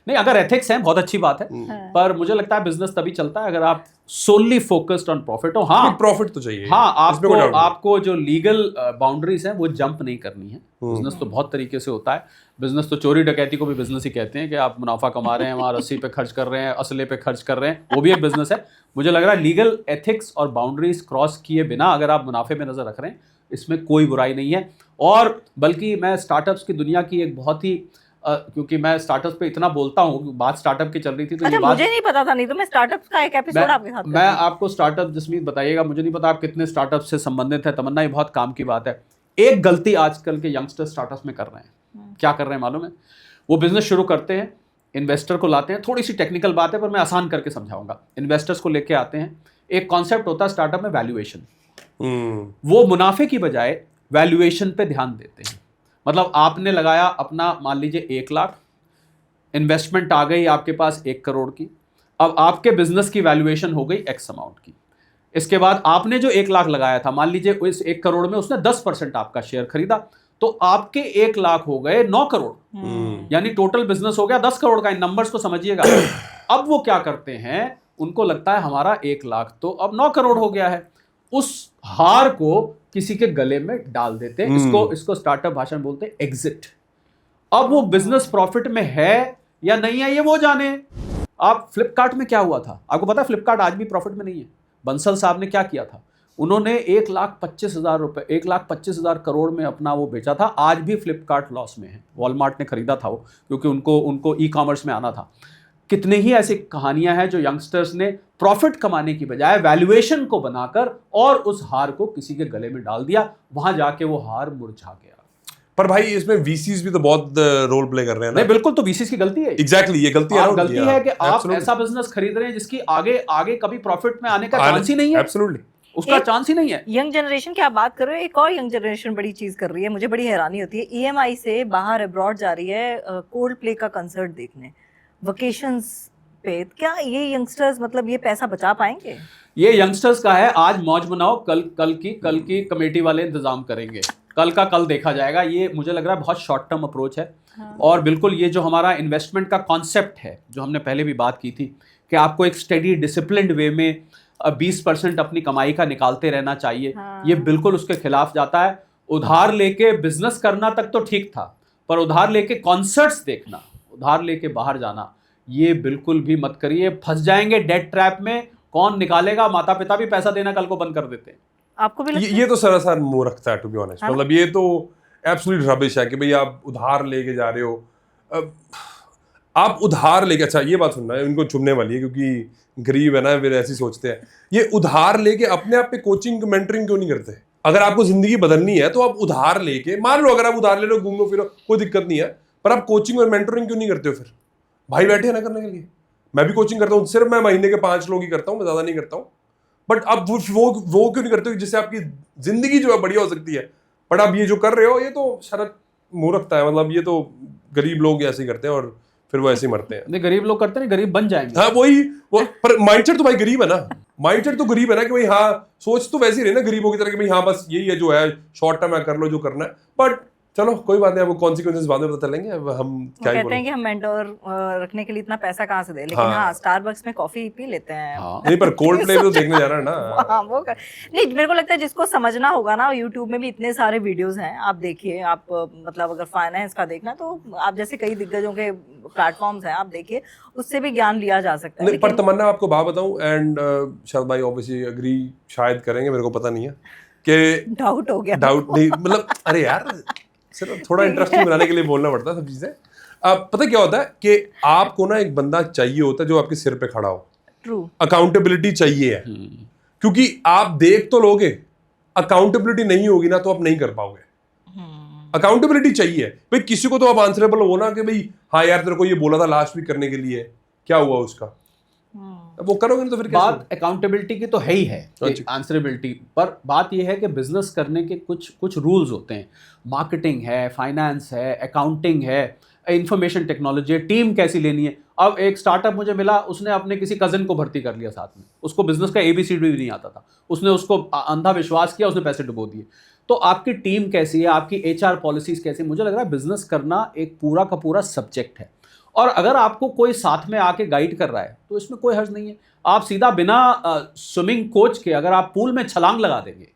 नहीं, अगर एथिक्स हैं बहुत अच्छी बात है, पर मुझे लगता है बिजनेस तभी चलता है अगर आप सोनली फोकस्ड ऑन प्रॉफिट हो। हाँ,
प्रॉफिट तो चाहिए।
हाँ,
इसमें कोई doubt नहीं।
आपको जो लीगल बाउंड्रीज हैं वो जंप नहीं करनी है। बिजनेस तो बहुत तरीके से होता है। बिजनेस तो चोरी डकैती को भी बिजनेस ही कहते हैं कि आप मुनाफा कमा रहे हैं, वहाँ रस्सी पे खर्च कर रहे हैं, असले पे खर्च कर रहे हैं, वो भी एक बिजनेस है। मुझे लग रहा है लीगल एथिक्स और बाउंड्रीज क्रॉस किए बिना अगर आप मुनाफे में नजर रख रहे हैं इसमें कोई बुराई नहीं है। और बल्कि मैं स्टार्टअप्स की दुनिया की एक बहुत ही क्योंकि मैं स्टार्टअप्स पे इतना बोलता हूँ, बात स्टार्टअप की चल रही थी तो
अच्छा,
ये बात
मुझे नहीं पता था, नहीं तो मैं स्टार्टअप्स का एक एपिसोड आपके साथ
मैं आपको स्टार्टअप जसमीत बताइएगा, मुझे नहीं पता आप कितने स्टार्टअप से संबंधित है। तमन्ना, ये बहुत काम की बात है। एक गलती आजकल के यंगस्टर स्टार्टअप्स में कर रहे हैं, क्या कर रहे हैं मालूम है? वो बिजनेस शुरू करते हैं, इन्वेस्टर को लाते हैं, थोड़ी सी टेक्निकल बात है पर मैं आसान करके समझाऊंगा। इन्वेस्टर्स को लेके आते हैं, एक कॉन्सेप्ट होता है स्टार्टअप में वैल्यूएशन। वो मुनाफे की बजाय वैल्यूएशन पे ध्यान देते हैं। मतलब आपने लगाया अपना मान लीजिए 1 लाख, इन्वेस्टमेंट आ गई आपके पास 1 करोड़ की, अब आपके बिजनेस की वैल्यूएशन हो गई एक्स अमाउंट की। इसके बाद आपने जो 1 लाख लगाया था, मान लीजिए इस 1 करोड़ में उसने 10% आपका शेयर खरीदा, तो आपके 1 लाख हो गए 9 करोड़, यानी टोटल बिजनेस हो गया 10 करोड़ का। इन नंबर्स को समझिएगा। अब वो क्या करते हैं, उनको लगता है हमारा 1 लाख तो अब 9 करोड़ हो गया है, उस हार को किसी के गले में डाल देते हैं। इसको स्टार्टअप भाषा में बोलते हैं एग्जिट। अब वो बिजनेस प्रॉफिट में है या नहीं है ये वो जाने। आप फ्लिपकार्ट में क्या हुआ था, आपको पता है फ्लिपकार्ट आज भी प्रॉफिट में नहीं है। बंसल साहब ने क्या किया था, उन्होंने 1,25,000 रुपए 1,25,000 करोड़ में अपना वो बेचा था, आज भी फ्लिपकार्ट लॉस में है। वॉलमार्ट ने खरीदा था वो, क्योंकि उनको ई कॉमर्स में आना था। कितने ही ऐसी कहानियां हैं जो यंगस्टर्स ने प्रॉफिट कमाने की बजाय वैल्यूएशन को बनाकर और उस हार को किसी के गले में डाल दिया, वहां जाके वो हार मुरझा गया।
पर भाई इसमें वीसीज भी तो बहुत रोल प्ले कर रहे हैं ना।
नहीं बिल्कुल, तो वीसीस की गलती है।
एग्जैक्टली ये गलती है ना,
गलती है कि आप
Absolutely.
ऐसा बिजनेस खरीद रहे हैं जिसकी आगे आगे कभी प्रॉफिट में आने का चांस ही नहीं है।
एब्सोल्युटली
उसका चांस ही नहीं है।
यंग जनरेशन की आप बात कर रहे हो, एक और यंग जनरेशन बड़ी चीज कर रही है, मुझे बड़ी हैरानी होती है। ईएमआई से बाहर अब्रॉड जा रही है कोल्ड प्ले का कंसर्ट देखने, वेकेशंस पे। क्या ये यंगस्टर्स मतलब ये पैसा बचा पाएंगे?
ये यंगस्टर्स का है, आज मौज मनाओ, कल की कमेटी वाले इंतजाम करेंगे, कल का कल देखा जाएगा। ये मुझे लग रहा है बहुत शॉर्ट टर्म अप्रोच है। और बिल्कुल ये जो हमारा इन्वेस्टमेंट का कॉन्सेप्ट है, जो हमने पहले भी बात की थी कि आपको एक स्टेडी डिसिप्लिन्ड वे में 20% अपनी कमाई का निकालते रहना चाहिए, ये बिल्कुल उसके खिलाफ जाता है। उधार लेके बिजनेस करना तक तो ठीक था, पर उधार लेके कॉन्सर्ट्स देखना, उधार लेके बाहर जाना, ये बिल्कुल भी मत करिए। फंस जाएंगे डेट ट्रैप में, कौन निकालेगा? माता पिता भी पैसा देना कल को बंद कर देते हैं।
आपको भी लगता है?
ये तो सरासर मूर्खता है टू बी ऑनेस्ट। मतलब ये तो एब्सोल्यूट रबिश है कि भाई आप उधार लेके जा रहे हो। आप उधार लेके, अच्छा ये बात सुनना है, इनको चुभने वाली है क्योंकि गरीब है ना, फिर ऐसे सोचते हैं। ये उधार लेके अपने आप पे कोचिंग मेंटरिंग क्यों नहीं करते? अगर आपको जिंदगी बदलनी है तो आप उधार लेके, मान लो अगर आप उधार ले लो, घूमो फिरो, कोई दिक्कत नहीं है, पर आप कोचिंग और मेंटरिंग क्यों नहीं करते हो? फिर भाई बैठे हैं ना करने के लिए। मैं भी कोचिंग करता हूँ, सिर्फ मैं महीने के 5 लोग ही करता हूँ, मैं ज्यादा नहीं करता हूँ। बट अब वो क्यों नहीं करते हो जिससे आपकी जिंदगी जो है बढ़िया हो सकती है? बट आप ये जो कर रहे हो ये तो शरत मूर्खता है। मतलब ये तो गरीब लोग ऐसे ही करते हैं और फिर वो ऐसे ही मरते हैं।
नहीं, गरीब लोग करते नहीं, गरीब बन जाएंगे।
हाँ वही वो, पर माइंडसेट तो भाई गरीब है ना। माइंडसेट तो गरीब है ना कि भाई हाँ, सोच तो वैसी रही ना गरीबों की तरह कि भाई हाँ बस यही है जो है, शॉर्ट टर्म है, कर लो जो करना है। बट चलो कोई बात नहीं, वो कॉन्सिक्वेंसेस बाद में पता चलेंगे। अब हम क्या ही
कहते
बोलें।
हैं कि हम मेंटोर रखने के लिए इतना पैसा कहाँ से दे, लेकिन हाँ स्टारबक्स में कॉफी पी लेते हैं।
हाँ।
नहीं पर कोल्ड प्ले भी तो देखने जा रहा है ना।
हाँ वो नहीं, मेरे को लगता है जिसको समझना होगा ना, यूट्यूब में भी इतने सारे वीडियोस हैं, आप देखिए। आप मतलब अगर फाइनेंस का देखना तो आप जैसे कई दिग्गजों के प्लेटफॉर्म्स हैं, आप देखिए, उससे भी ज्ञान लिया जा सकता है।
नहीं पर तमन्ना आपको बात बताऊं, एंड शरद भाई ऑब्वियसली एग्री शायद करेंगे, मेरे को पता नहीं है कि
डाउट हो गया।
डाउट नहीं, मतलब अरे यार सिर्फ थोड़ा इंटरेस्टिंग बनाने के लिए बोलना पड़ता है सब चीजें। अब पता क्या होता है कि आपको ना एक बंदा चाहिए होता है जो आपके सिर पे खड़ा हो।
ट्रू।
अकाउंटेबिलिटी चाहिए है, क्योंकि आप देख तो लोगे, अकाउंटेबिलिटी नहीं होगी ना तो आप नहीं कर पाओगे। अकाउंटेबिलिटी चाहिए भाई, किसी को तो आप आंसरेबल हो ना कि भाई हाँ यार तेरे को ये बोला था लास्ट वीक करने के लिए, क्या हुआ उसका? अब वो करोगे नहीं तो फिर
बात अकाउंटेबिलिटी की तो है ही है, आंसरेबिलिटी पर। बात यह है कि बिजनेस करने के कुछ रूल्स होते हैं। मार्केटिंग है, फाइनेंस है, अकाउंटिंग है, इंफॉर्मेशन टेक्नोलॉजी है, टीम कैसी लेनी है। अब एक स्टार्टअप मुझे मिला, उसने अपने किसी कजन को भर्ती कर लिया साथ में, उसको बिजनेस का ABCD भी नहीं आता था, उसने उसको अंधा विश्वास किया, उसने पैसे डुबो दिए। तो आपकी टीम कैसी है, आपकी HR पॉलिसीज कैसी है? मुझे लग रहा है बिजनेस करना एक पूरा का पूरा सब्जेक्ट है। और अगर आपको कोई साथ में आके गाइड कर रहा है तो इसमें कोई हर्ज नहीं है। आप सीधा बिना स्विमिंग कोच के अगर आप पूल में छलांग लगा देंगे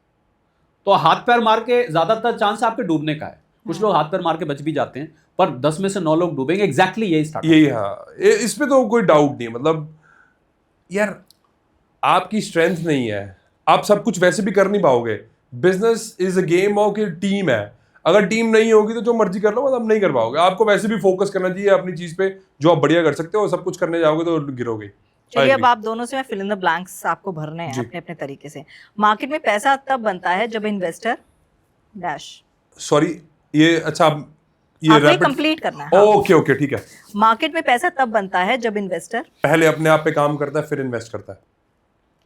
तो हाथ पैर मार के ज्यादातर चांस आपके डूबने का है। कुछ लोग हाथ पैर मार के बच भी जाते हैं, पर 10 में से 9 लोग डूबेंगे। एग्जैक्टली यही स्टार्ट।
यही हाँ, इसमें तो कोई डाउट नहीं है। मतलब यार आपकी स्ट्रेंथ नहीं है, आप सब कुछ वैसे भी कर नहीं पाओगे। Business is a game of कि टीम है, अगर टीम नहीं होगी तो जो मर्जी कर लो, मतलब नहीं कर पाओगे। आपको वैसे भी फोकस करना चाहिए अपनी चीज पे जो आप बढ़िया कर सकते हो, सब कुछ करने जाओगे तो गिरोगे।
चलिए अब आप दोनों से मैं फिल इन द ब्लैंक्स आपको भरने हैं अपने अपने तरीके से। मार्केट में पैसा तब बनता है जब इन्वेस्टर डैश,
सॉरी ये अच्छा ये
आपको
रैपिड
कंप्लीट करना है।
ओके ठीक है।
मार्केट में पैसा तब बनता है जब इन्वेस्टर
पहले अपने आप पे काम करता है फिर इन्वेस्ट करता है।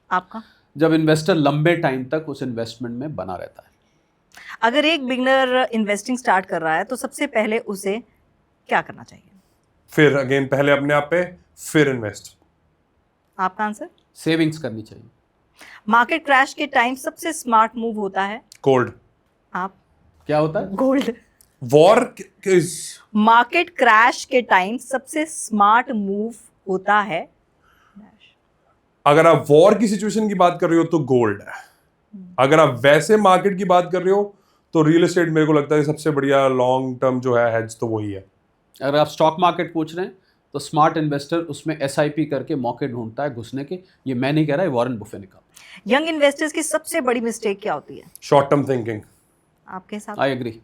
आपका?
जब इन्वेस्टर लंबे टाइम तक उस इन्वेस्टमेंट में बना रहता है।
अगर एक बिगनर इन्वेस्टिंग स्टार्ट कर रहा है तो सबसे पहले उसे क्या करना चाहिए?
फिर अगेन पहले अपने आप पे फिर इन्वेस्ट।
आपका आंसर?
सेविंग्स करनी चाहिए।
मार्केट क्रैश के टाइम सबसे स्मार्ट मूव होता है?
गोल्ड।
आप?
क्या होता है?
गोल्ड।
वॉर
मार्केट क्रैश के टाइम सबसे स्मार्ट मूव होता है?
अगर आप वॉर की सिचुएशन की बात कर रहे हो तो गोल्ड है। अगर आप वैसे मार्केट की बात कर रहे हो तो रियल एस्टेट मेरे को लगता है सबसे बढ़िया लॉन्ग टर्म जो है हेज तो वही है।
अगर आप स्टॉक मार्केट पूछ रहे हैं तो स्मार्ट इन्वेस्टर उसमें SIP करके मौके ढूंढता है घुसने के। ये मैं नहीं कह रहा, ये वॉरेन बुफे ने कहा।
यंग इन्वेस्टर्स की सबसे बड़ी मिस्टेक क्या होती है
शॉर्ट टर्म थिंकिंग।
आपके हिसाब
आई एग्री।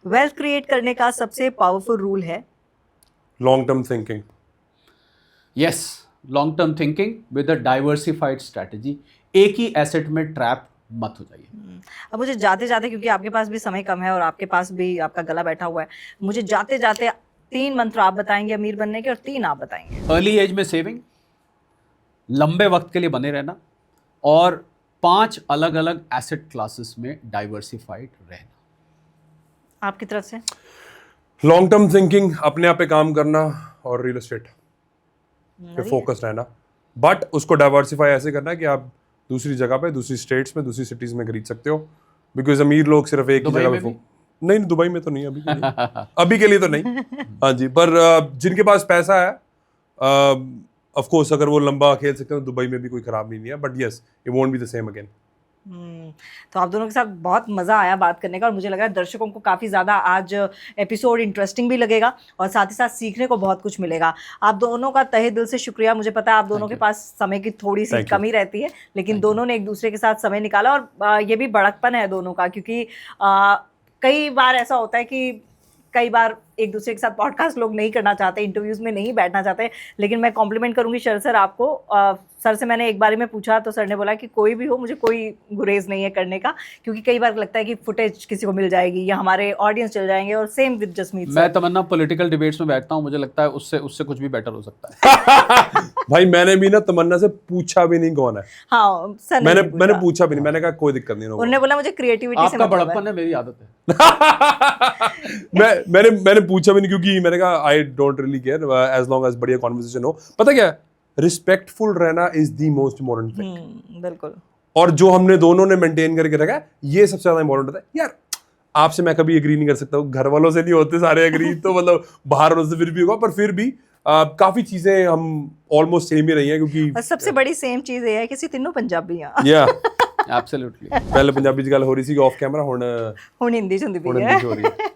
वेल्थ क्रिएट करने का सबसे पावरफुल रूल है
long term thinking.
Yes, long term thinking with a diversified strategy. एक ही एसेट में ट्रैप मत हो जाइए।
अब मुझे जाते जाते, क्योंकि आपके पास भी समय कम है और आपके पास भी आपका गला बैठा हुआ है, मुझे जाते जाते 3 मंत्र आप बताएंगे अमीर बनने के और 3 आप बताएंगे।
अर्ली एज में सेविंग, लंबे वक्त के लिए बने रहना, और 5 अलग अलग एसेट क्लासेस में डाइवर्सिफाइड रहना।
आपकी तरफ से?
लॉन्ग टर्म थिंकिंग, अपने आप पे काम करना और रियल एस्टेट पे फोकस रहना, बट उसको डाइवर्सिफाई ऐसे करना कि आप दूसरी जगह पे, दूसरी स्टेट्स में, दूसरी सिटीज में खरीद सकते हो। बिकॉज अमीर लोग सिर्फ एक ही
दुबई
जगह
में
पे
भी?
नहीं, दुबई में तो नहीं, अभी के लिए अभी के लिए तो नहीं। हाँ जी, पर जिनके पास पैसा है, ऑफ कोर्स अगर वो लंबा खेल सकते हैं तो दुबई में भी कोई खराब नहीं है, but yes it won't be the same again.
तो आप दोनों के साथ बहुत मज़ा आया बात करने का, और मुझे लग रहा है दर्शकों को काफ़ी ज़्यादा आज एपिसोड इंटरेस्टिंग भी लगेगा और साथ ही साथ सीखने को बहुत कुछ मिलेगा। आप दोनों का तहे दिल से शुक्रिया। मुझे पता है आप दोनों के पास समय की थोड़ी सी कमी रहती है, लेकिन दोनों ने एक दूसरे के साथ समय निकाला, और ये भी बड़कपन है दोनों का, क्योंकि कई बार ऐसा होता है कि कई बार एक दूसरे के साथ पॉडकास्ट लोग नहीं करना चाहते, इंटरव्यूज़ में नहीं बैठना चाहते, लेकिन मैं कॉम्प्लीमेंट करूंगी शरद सर आपको। सर से मैंने एक बारे में पूछा तो सर ने बोला कि कोई भी हो, मुझे कोई गुरेज नहीं है करने का, क्योंकि कई बार लगता है कि फुटेज किसी को मिल जाएगी या हमारे ऑडियंस चल जाएंगे, और सेम विद जसमीत सर।
मैं तमन्ना पॉलिटिकल डिबेट्स में बैठता हूँ, मुझे लगता है उससे कुछ भी बेटर हो सकता है।
भाई मैंने भी ना तमन्ना से पूछा भी नहीं कौन है।
हाँ सर,
मैंने पूछा भी नहीं, मैंने कहा कोई दिक्कत नहीं।
उन्होंने बोला मुझे क्रिएटिविटी से
आपका
मतलब है।
बड़प्पन है, मेरी आदत है।
मैंने पूछा भी नहीं, क्योंकि मैंने कहा I don't really care as long as बढ़िया कॉन्वर्सेशन हो। पता क्या, रिस्पेक्टफुल रहना is the most important thing.
बिल्कुल।
और जो हमने दोनों ने मेंटेन करके रखा है, ये सबसे ज्यादा इंपॉर्टेंट होता है। यार आपसे मैं कभी एग्री नहीं कर सकता हूँ, घर वालों से नहीं होते सारे एग्री, तो मतलब बाहर वालों से फिर भी होगा, पर फिर भी काफी चीजें हम ऑलमोस्ट सेम ही रही हैं, क्योंकि
और सबसे बड़ी सेम चीज ये है कि ਅਸੀਂ तीनों पंजाबी हैं।
या
एब्सोल्युटली।
पहले पंजाबी च गल हो रही थी ऑफ कैमरा, हुण
हिंदी च हुंदी
हुण
पई
हिंदी च हो रही
है।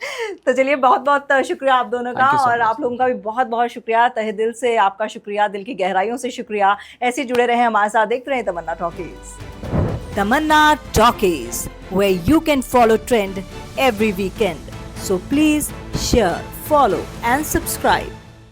तो चलिए बहुत बहुत शुक्रिया आप दोनों का,
Thank you so
और
much.
आप लोगों का भी बहुत बहुत शुक्रिया, तहे दिल से आपका शुक्रिया, दिल की गहराइयों से शुक्रिया। ऐसे जुड़े रहे हमारे साथ, देखते रहे Tamanna talkies. Tamanna talkies, where you can follow trend every weekend. So please share, follow and subscribe.